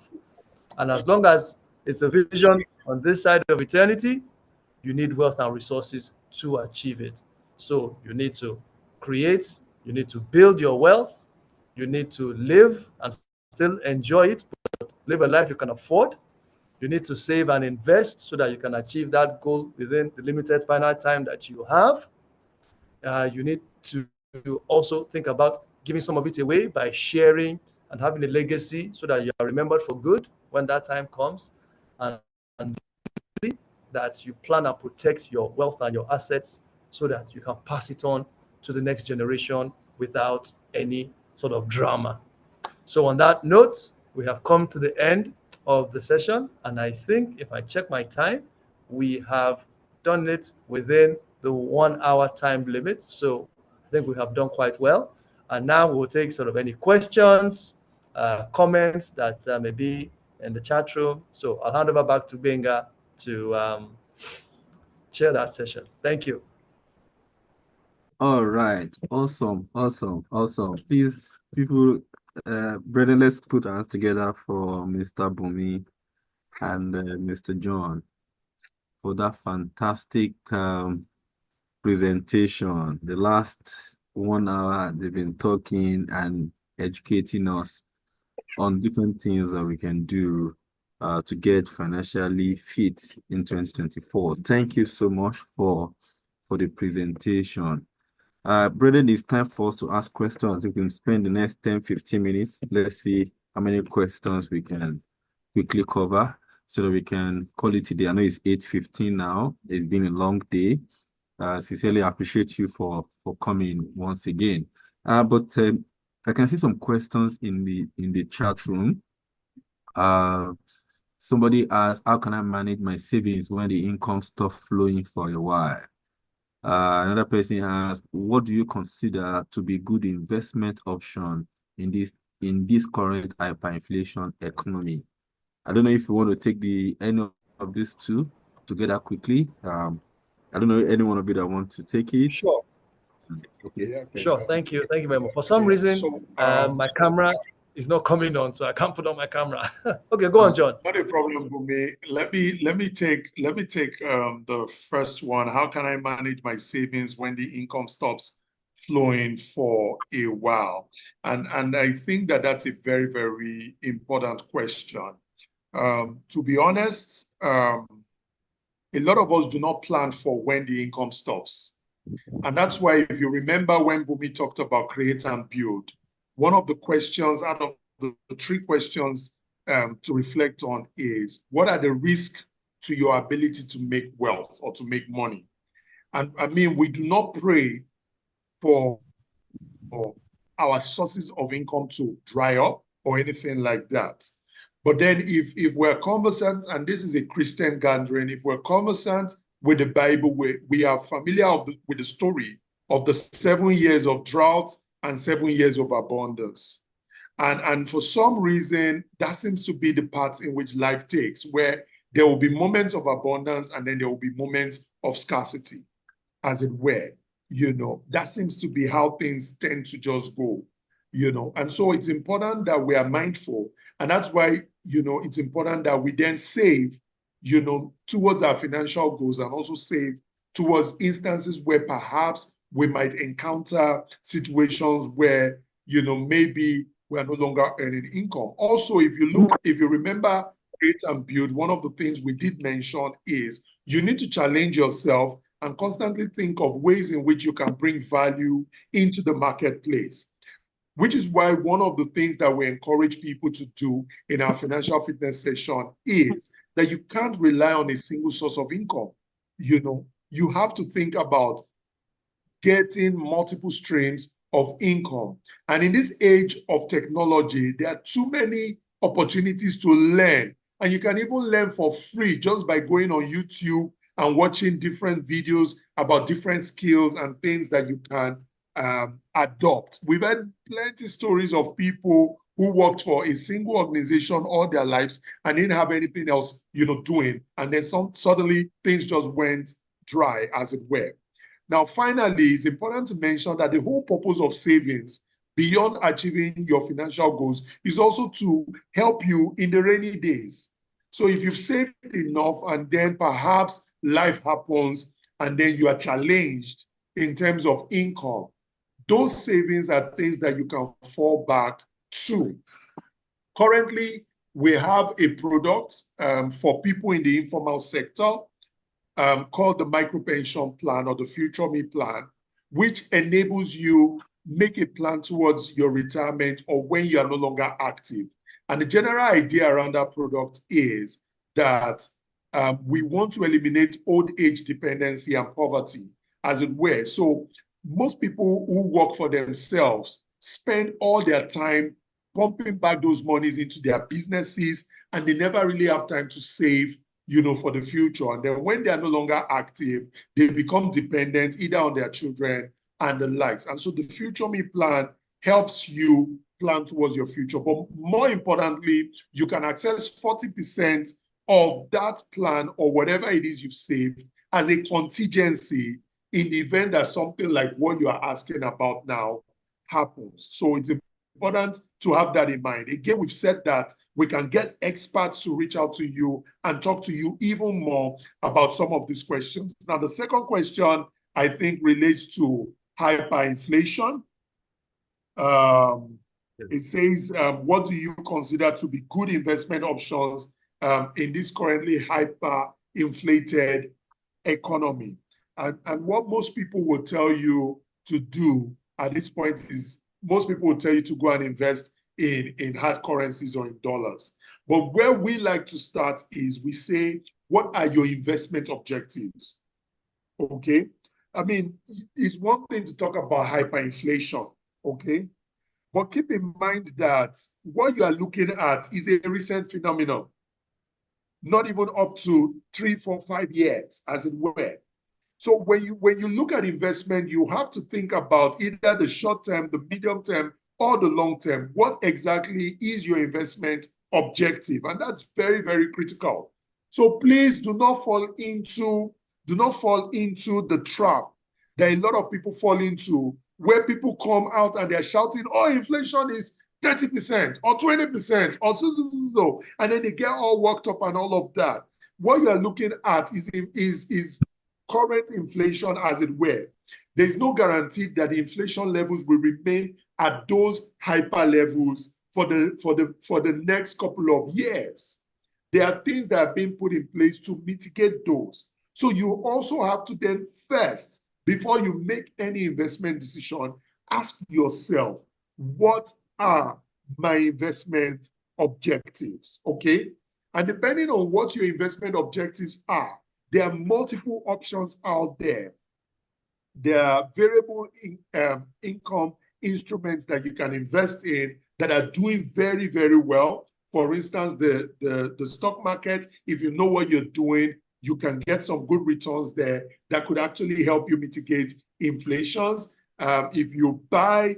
And as long as it's a vision on this side of eternity, you need wealth and resources to achieve it. So you need to create, you need to build your wealth, you need to live and still enjoy it, but live a life you can afford. You need to save and invest so that you can achieve that goal within the limited finite time that you have. You need to also think about giving some of it away by sharing and having a legacy so that you are remembered for good when that time comes. And that you plan and protect your wealth and your assets so that you can pass it on to the next generation without any sort of drama. So on that note, we have come to the end of the session. And I think if I check my time, we have done it within the 1 hour time limit. So I think we have done quite well. And now we'll take sort of any questions, comments that may be in the chat room. So I'll hand over back to Benga to share that session. Thank you. All right. Awesome. Please, people, brethren, let's put our hands together for Mr. Bumi and Mr. John for that fantastic presentation. The last 1 hour, they've been talking and educating us on different things that we can do to get financially fit in 2024. Thank you so much for the presentation. Brendan, it's time for us to ask questions. We can spend the next 10-15 minutes. Let's see how many questions we can quickly cover so that we can call it today. I know it's 8:15 now. It's been a long day. Sincerely appreciate you for coming once again. But I can see some questions in the chat room. Somebody asked, how can I manage my savings when the income stops flowing for a while? Another person asked, what do you consider to be good investment option in this current hyperinflation economy? I don't know if you want to take any of these two together quickly. I don't know any one of you that want to take it. Sure. Okay. Yeah, okay. Sure. Thank you. Thank you very much. For some reason, my camera is not coming on, so I can't put on my camera. Okay, go on, John. Not a problem, Bumi. Let me take the first one. How can I manage my savings when the income stops flowing for a while? And I think that's a very, very important question. To be honest, a lot of us do not plan for when the income stops. And that's why, if you remember when Bumi talked about create and build, one of the questions out of the 3 questions to reflect on is, what are the risks to your ability to make wealth or to make money? And I mean, we do not pray for our sources of income to dry up or anything like that. But then if we're conversant, and this is a Christian gathering, if we're conversant with the Bible, we are familiar with the story of the 7 years of drought and 7 years of abundance. And for some reason, that seems to be the path in which life takes, where there will be moments of abundance and then there will be moments of scarcity, as it were. That seems to be how things tend to just go, And so it's important that we are mindful. And that's why, it's important that we then save, towards our financial goals, and also save towards instances where perhaps we might encounter situations where, maybe we are no longer earning income. Also, if you remember Create and Build, one of the things we did mention is you need to challenge yourself and constantly think of ways in which you can bring value into the marketplace, which is why one of the things that we encourage people to do in our financial fitness session is that you can't rely on a single source of income. You have to think about getting multiple streams of income. And in this age of technology, there are too many opportunities to learn. And you can even learn for free just by going on YouTube and watching different videos about different skills and things that you can adopt. We've had plenty of stories of people who worked for a single organization all their lives and didn't have anything else, doing. And then suddenly things just went dry, as it were. Now, finally, it's important to mention that the whole purpose of savings beyond achieving your financial goals is also to help you in the rainy days. So if you've saved enough and then perhaps life happens and then you are challenged in terms of income, those savings are things that you can fall back to. Currently, we have a product for people in the informal sector called the micro pension plan or the Future Me plan, which enables you make a plan towards your retirement or when you are no longer active. And the general idea around that product is that we want to eliminate old age dependency and poverty, as it were. So most people who work for themselves spend all their time pumping back those monies into their businesses, and they never really have time to save, for the future. And then when they are no longer active, they become dependent either on their children and the likes. And so the Future Me plan helps you plan towards your future. But more importantly, you can access 40% of that plan or whatever it is you've saved as a contingency in the event that something like what you are asking about now happens. So it's important to have that in mind. Again, we've said that we can get experts to reach out to you and talk to you even more about some of these questions. Now, the second question, I think, relates to hyperinflation. It says, what do you consider to be good investment options in this currently hyperinflated economy? And what most people will tell you to do at this point is, most people will tell you to go and invest in hard currencies or in dollars. But where we like to start is we say, what are your investment objectives? Okay. I mean, it's one thing to talk about hyperinflation, okay? But keep in mind that what you are looking at is a recent phenomenon, not even up to 3, 4, 5 years, as it were. So when you look at investment, you have to think about either the short term, the medium term, or the long term. What exactly is your investment objective? And that's very, very critical. So please do not fall into the trap that a lot of people fall into, where people come out and they're shouting, oh, inflation is 30% or 20% or so, and then they get all worked up and all of that. What you're looking at is current inflation, as it were. There's no guarantee that the inflation levels will remain at those hyper levels for the next couple of years. There are things that are being put in place to mitigate those. So you also have to then first, before you make any investment decision, ask yourself, what are my investment objectives? Okay? And depending on what your investment objectives are, there are multiple options out there. There are variable income instruments that you can invest in that are doing very, very well. For instance, the stock market, if you know what you're doing, you can get some good returns there that could actually help you mitigate inflations. If you buy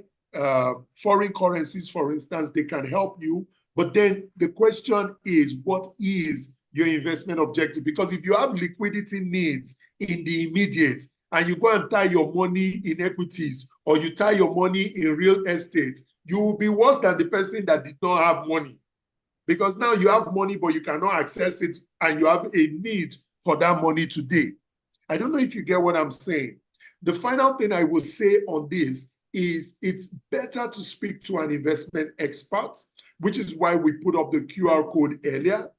foreign currencies, for instance, they can help you. But then the question is, what is your investment objective? Because if you have liquidity needs in the immediate and you go and tie your money in equities or you tie your money in real estate, you will be worse than the person that did not have money. Because now you have money, but you cannot access it and you have a need for that money today. I don't know if you get what I'm saying. The final thing I will say on this is it's better to speak to an investment expert, which is why we put up the QR code earlier.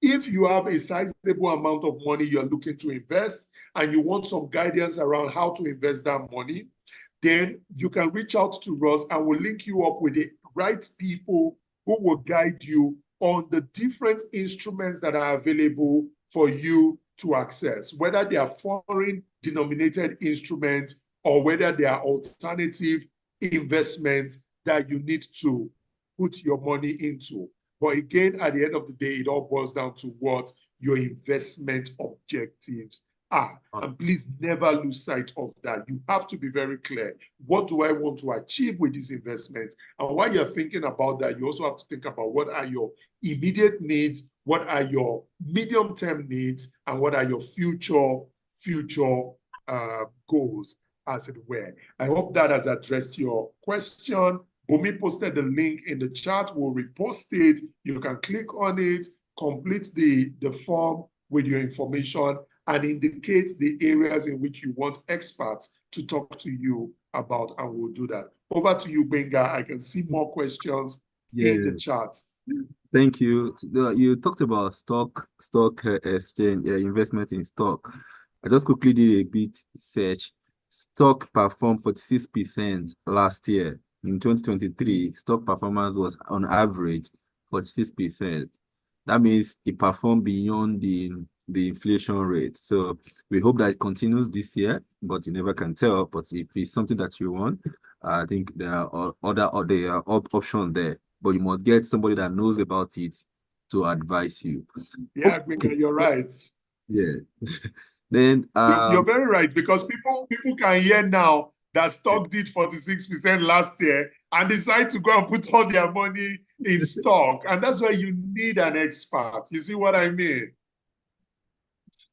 If you have a sizable amount of money you're looking to invest and you want some guidance around how to invest that money, then you can reach out to us and we'll link you up with the right people who will guide you on the different instruments that are available for you to access, whether they are foreign denominated instruments or whether they are alternative investments that you need to put your money into. But again, at the end of the day, it all boils down to what your investment objectives are. And please never lose sight of that. You have to be very clear. What do I want to achieve with this investment? And while you're thinking about that, you also have to think about what are your immediate needs, what are your medium-term needs, and what are your future goals, as it were. I hope that has addressed your question. Bumi posted the link in the chat. We'll repost it. You can click on it, complete the form with your information, and indicate the areas in which you want experts to talk to you about, and we'll do that. Over to you, Benga. I can see more questions in the chat. Thank you. You talked about stock exchange, investment in stock. I just quickly did a bit search. Stock performed 46% last year. In 2023, stock performance was on average 46%. That means it performed beyond the inflation rate. So we hope that it continues this year, but you never can tell. But if it's something that you want, I think there are other options there. But you must get somebody that knows about it to advise you. Yeah, okay. You're right. Yeah. Then you're very right, because people can hear now that stock did 46% last year and decide to go and put all their money in stock. And that's why you need an expert. You see what I mean?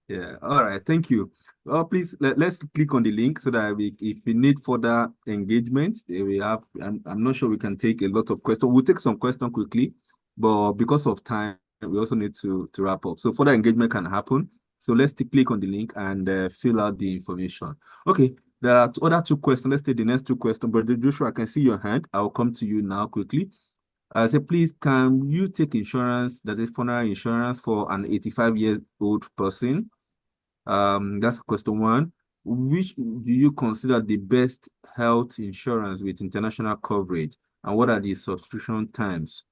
Yeah. All right. Thank you. Well, please let's click on the link so that if we need further engagement, we have. I'm not sure we can take a lot of questions. We'll take some questions quickly, but because of time, we also need to wrap up. So further engagement can happen. So let's click on the link and fill out the information. Okay. There are other two questions. Let's take the next two questions. Brother Joshua, I can see your hand. I'll come to you now quickly. I say, please, can you take insurance, that is funeral insurance, for an 85-year-old person? That's question one. Which do you consider the best health insurance with international coverage, and what are the subscription times?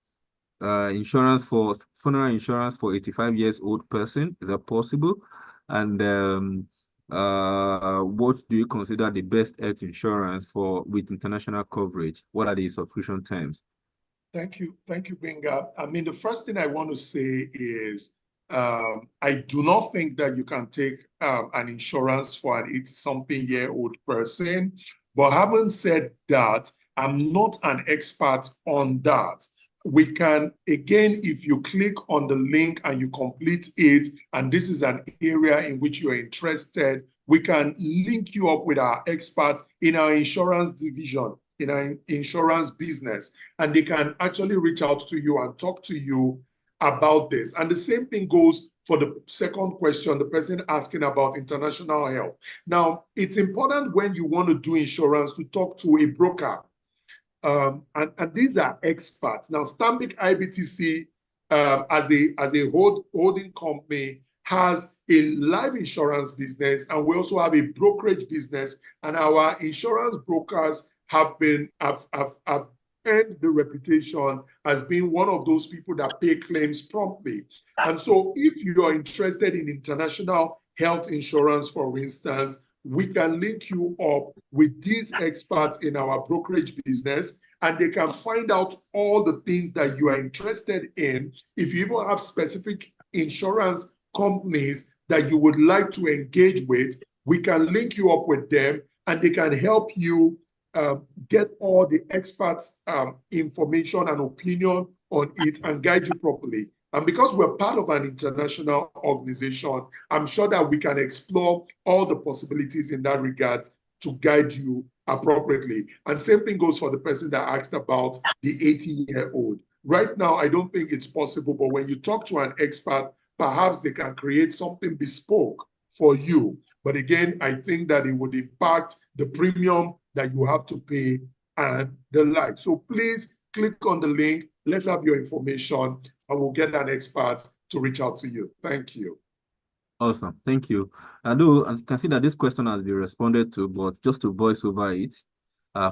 Insurance for funeral insurance for 85 years old person, is that possible? And what do you consider the best health insurance with international coverage? What are the subscription times? Thank you, Benga. I mean, the first thing I want to say is I do not think that you can take an insurance for an 80-something-year-old person. But having said that, I'm not an expert on that. We can, again, if you click on the link and you complete it, and this is an area in which you're interested, we can link you up with our experts in our insurance division, in our insurance business, and they can actually reach out to you and talk to you about this. And the same thing goes for the second question, the person asking about international health. Now, it's important when you want to do insurance to talk to a broker. And these are experts. Now, Stanbic IBTC, as a holding company, has a life insurance business, and we also have a brokerage business. And our insurance brokers have earned the reputation as being one of those people that pay claims promptly. And so if you are interested in international health insurance, for instance, we can link you up with these experts in our brokerage business, and they can find out all the things that you are interested in. If you even have specific insurance companies that you would like to engage with, we can link you up with them, and they can help you get all the experts' information and opinion on it and guide you properly. And because we're part of an international organization, I'm sure that we can explore all the possibilities in that regard to guide you appropriately. And same thing goes for the person that asked about the 80-year-old. Right now, I don't think it's possible, but when you talk to an expert, perhaps they can create something bespoke for you. But again, I think that it would impact the premium that you have to pay and the like. So please click on the link. Let's have your information, and we'll get an expert to reach out to you. Thank you. Awesome. Thank you. I can see that this question has been responded to, but just to voice over it,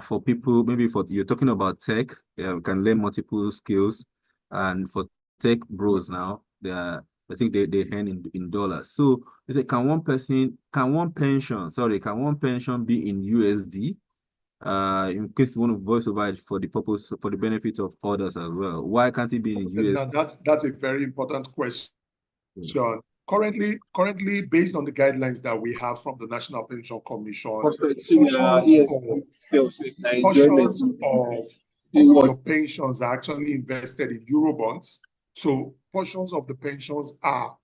for people, maybe you're talking about tech, we can learn multiple skills. And for tech bros now, I think they earn in dollars. So is it, can one pension be in USD? In case you want to voice over it for the benefit of others as well. Why can't it be in USD? Now that's a very important question. Yeah. Currently, based on the guidelines that we have from the National Pension Commission, portions of your pensions are actually invested in Eurobonds. So portions of the pensions are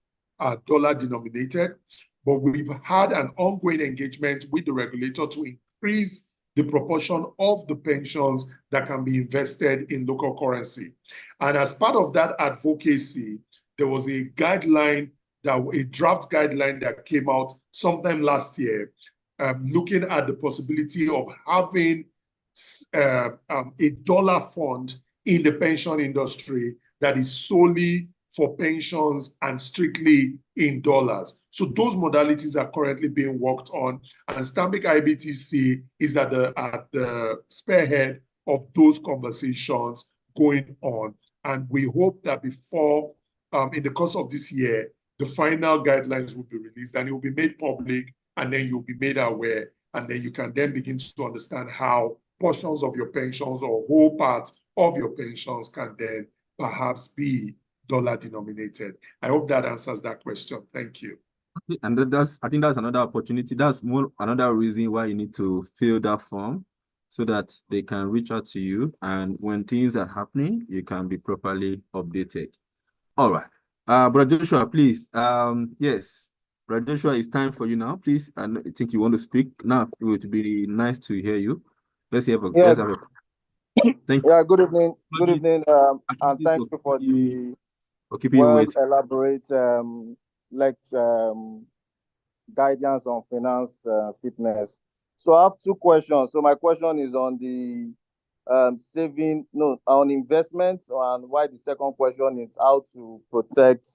dollar denominated, but we've had an ongoing engagement with the regulator to increase the proportion of the pensions that can be invested in local currency. And as part of that advocacy, there was a draft guideline that came out sometime last year, looking at the possibility of having a dollar fund in the pension industry that is solely for pensions and strictly in dollars. So those modalities are currently being worked on, and Stanbic IBTC is at the spearhead of those conversations going on. And we hope that before, in the course of this year, the final guidelines will be released and it will be made public, and then you'll be made aware, and then you can then begin to understand how portions of your pensions or whole parts of your pensions can then perhaps be dollar denominated. I hope that answers that question. Thank you. And I think that's another opportunity. That's another reason why you need to fill that form, so that they can reach out to you, and when things are happening, you can be properly updated. All right. Brother Joshua, please. Yes, Brother Joshua, it's time for you now. Please, I think you want to speak now. It would be nice to hear you. Let's have a thank you. Yeah, good evening. Good evening. And thank you for the elaborate guidance on finance fitness. So I have two questions. So my question is on the on investments, and why the second question is how to protect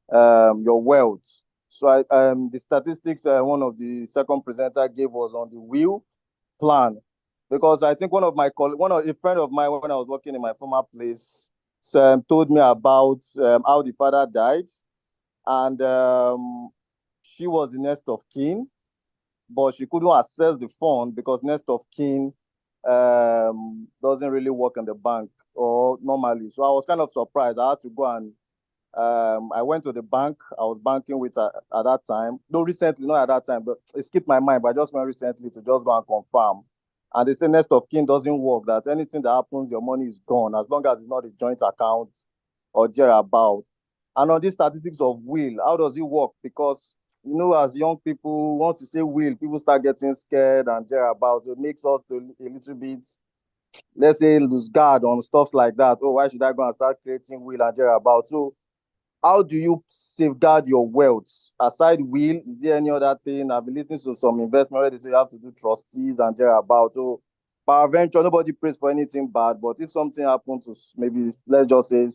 your wealth. So the statistics one of the second presenter gave was on the will plan, because I think a friend of mine, when I was working in my former place, told me about how the father died, and she was the next of kin, but she couldn't access the fund because next of kin doesn't really work in the bank or normally. So I was kind of surprised. I had to go and I went to the bank I was banking with at that time. No, recently, not at that time, but it skipped my mind. But I just went recently to just go and confirm. And they say next of kin doesn't work, that anything that happens, your money is gone, as long as it's not a joint account or thereabout. And on these statistics of will, how does it work? Because, as young people, once you say will, people start getting scared and thereabout. So it makes us a little bit, let's say, lose guard on stuff like that. Oh, why should I go and start creating will and thereabout? So how do you safeguard your wealth? Aside will, is there any other thing? I've been listening to some investment where they say you have to do trustees and thereabout. So peradventure, nobody prays for anything bad, but if something happens to maybe, let's just say,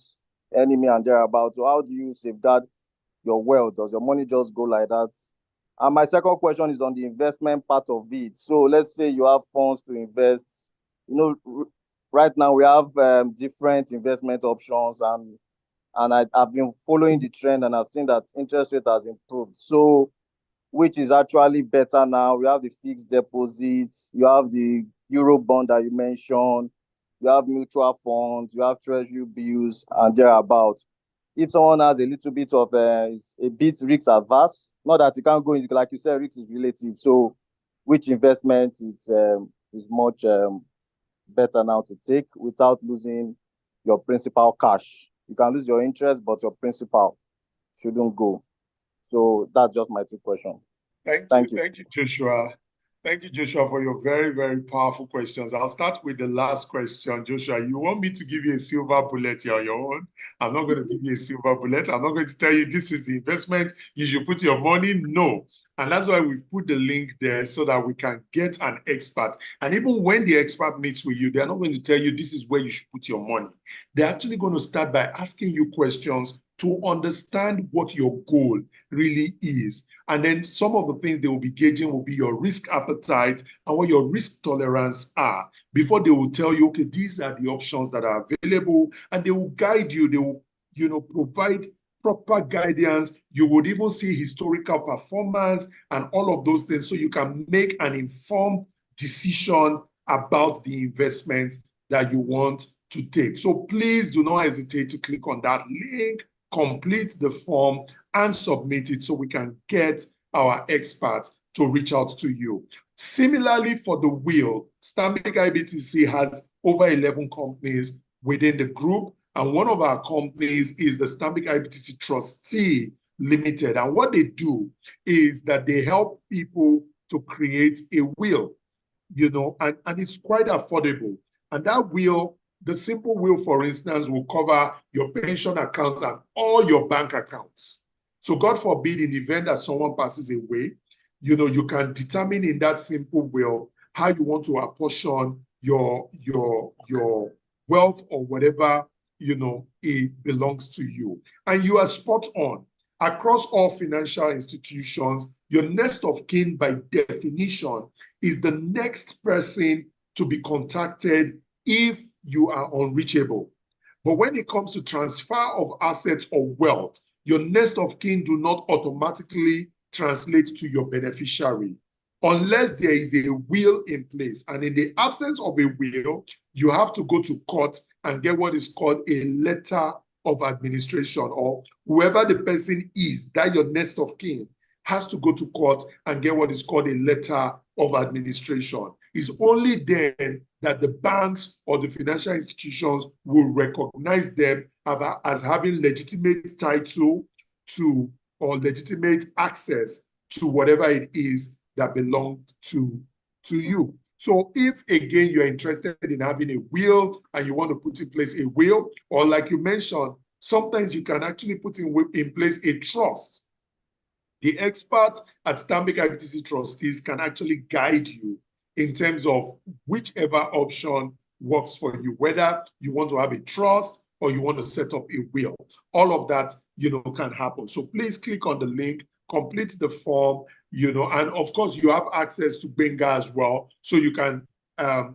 enemy and thereabout, so how do you safeguard your wealth? Does your money just go like that? And my second question is on the investment part of it. So let's say you have funds to invest. Right now we have different investment options, and I've been following the trend, and I've seen that interest rate has improved. So which is actually better now? We have the fixed deposits, you have the Euro bond that you mentioned, you have mutual funds, you have treasury bills, and thereabout. If someone has a little bit of is a bit risk adverse, not that you can't go into, like you said, risk is relative. So which investment is much better now to take without losing your principal cash? You can lose your interest, but your principal shouldn't go. So that's just my two questions. Thank you, Joshua. Thank you, Joshua, for your very, very powerful questions. I'll start with the last question. Joshua, you want me to give you a silver bullet on your own? I'm not going to give you a silver bullet. I'm not going to tell you this is the investment you should put your money. No. And that's why we've put the link there, so that we can get an expert. And even when the expert meets with you, they're not going to tell you this is where you should put your money. They're actually going to start by asking you questions to understand what your goal really is. And then some of the things they will be gauging will be your risk appetite and what your risk tolerance are, before they will tell you, okay, these are the options that are available, and they will guide you. They will, provide proper guidance. You would even see historical performance and all of those things, so you can make an informed decision about the investment that you want to take. So please do not hesitate to click on that link, complete the form, and submit it so we can get our experts to reach out to you. Similarly, for the will, Stanbic IBTC has over 11 companies within the group, and one of our companies is the Stanbic IBTC Trustee Limited. And what they do is that they help people to create a will. and it's quite affordable. And that will, the simple will, for instance, will cover your pension account and all your bank accounts. So God forbid, in the event that someone passes away, you can determine in that simple will how you want to apportion your wealth or whatever, it belongs to you. And you are spot on. Across all financial institutions, your next of kin, by definition, is the next person to be contacted if you are unreachable. But when it comes to transfer of assets or wealth, your next of kin do not automatically translate to your beneficiary unless there is a will in place. And in the absence of a will, you have to go to court and get what is called a letter of administration, or whoever the person is, that your next of kin has to go to court and get what is called a letter of administration. It's only then that the banks or the financial institutions will recognize them as having legitimate title to, or legitimate access to whatever it is that belongs to you. So if, again, you're interested in having a will and you want to put in place a will, or like you mentioned, sometimes you can actually put in place a trust. The expert at Stanbic IBTC Trustees can actually guide you in terms of whichever option works for you, whether you want to have a trust or you want to set up a will. All of that, can happen. So please click on the link, complete the form, and of course you have access to Benga as well. So you can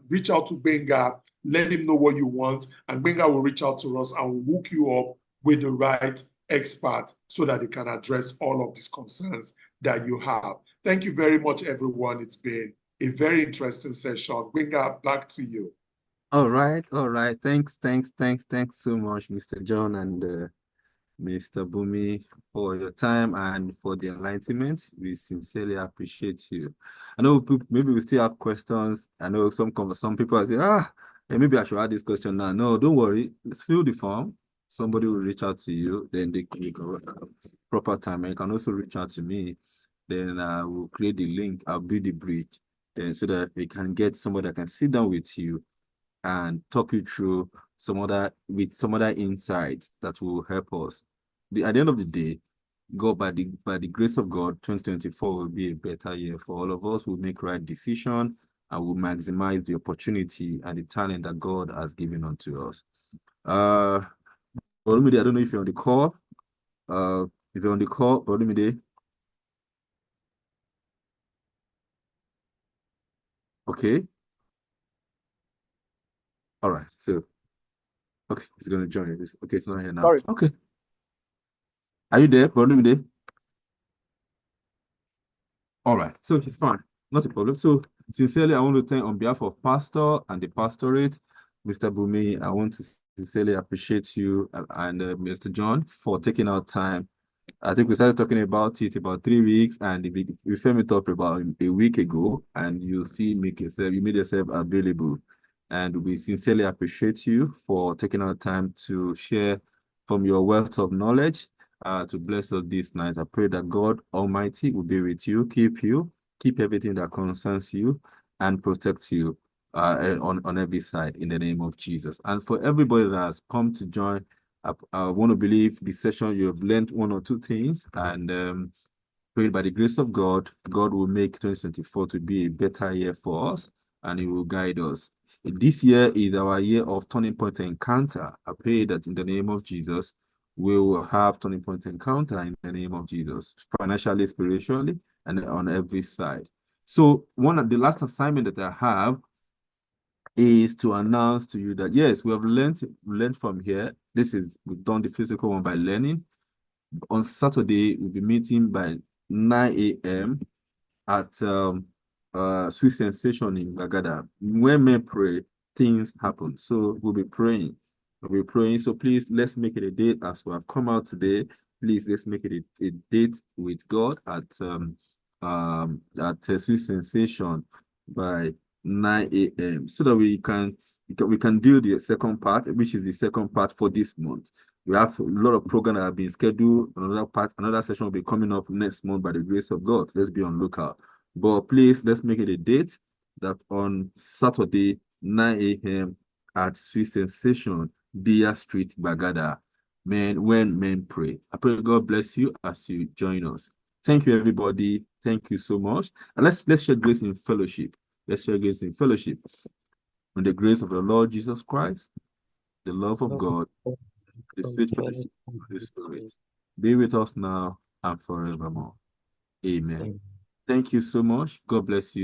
reach out to Benga, let him know what you want, and Benga will reach out to us and will hook you up with the right expert so that they can address all of these concerns that you have. Thank you very much, everyone. It's been a very interesting session. Benga, back to you. All right. Thanks so much, Mr. John and Mr. Bumi, for your time and for the enlightenment. We sincerely appreciate you. I know maybe we still have questions. I know some people are saying, maybe I should add this question now. No, don't worry. Let's fill the form. Somebody will reach out to you. Then they click proper time. And you can also reach out to me. Then I will create the link. I'll build the bridge. Then so that we can get somebody that can sit down with you and talk you through some other insights that will help us. At the end of the day, God, by the grace of God, 2024 will be a better year for all of us. We'll make right decision and we'll maximize the opportunity and the talent that God has given unto us. Olumide, I don't know if you're on the call. If you're on the call, Olumide. Okay. All right. So, okay, he's going to join us. Okay, it's not here now. Sorry. Okay. Are you there, Olumide? All right. So it's fine. Not a problem. So sincerely, I want to thank on behalf of Pastor and the pastorate, Mr. Bumi, I want to sincerely appreciate you and Mr. John for taking our time. I think we started talking about it about 3 weeks, and we firmly talked about a week ago, and you made yourself available. And we sincerely appreciate you for taking our time to share from your wealth of knowledge to bless us this night. I pray that God Almighty will be with you, keep everything that concerns you, and protect you on every side in the name of Jesus. And for everybody that has come to join, I want to believe this session you have learned 1 or 2 things, and pray by the grace of God, God will make 2024 to be a better year for us, and He will guide us. This year is our year of turning point encounter. I pray that in the name of Jesus, we will have turning point encounter in the name of Jesus, financially, spiritually, and on every side. So one of the last assignment that I have is to announce to you that yes, we have learned from here. We've done the physical one by learning. On Saturday, we'll be meeting by 9 a.m. at Sweet Sensation in Bagada. When men pray, things happen. So we'll be praying. So please, let's make it a date as we have come out today. Please, let's make it a date with God at Sweet Sensation by 9 a.m. so that we can do the second part, which is the second part for this month. We have a lot of programs that have been scheduled. Another session will be coming up next month by the grace of God. Let's be on lookout. But please, let's make it a date. that on Saturday, 9 a.m. at Sweet Sensation, Dia Street, Bagada, when men pray. I pray God bless you as you join us. Thank you, everybody. Thank you so much. And let's share grace in fellowship. Let's share grace in fellowship. And the grace of the Lord Jesus Christ, the love of God, the sweet fellowship of the Spirit, be with us now and forevermore. Amen. Thank you so much. God bless you.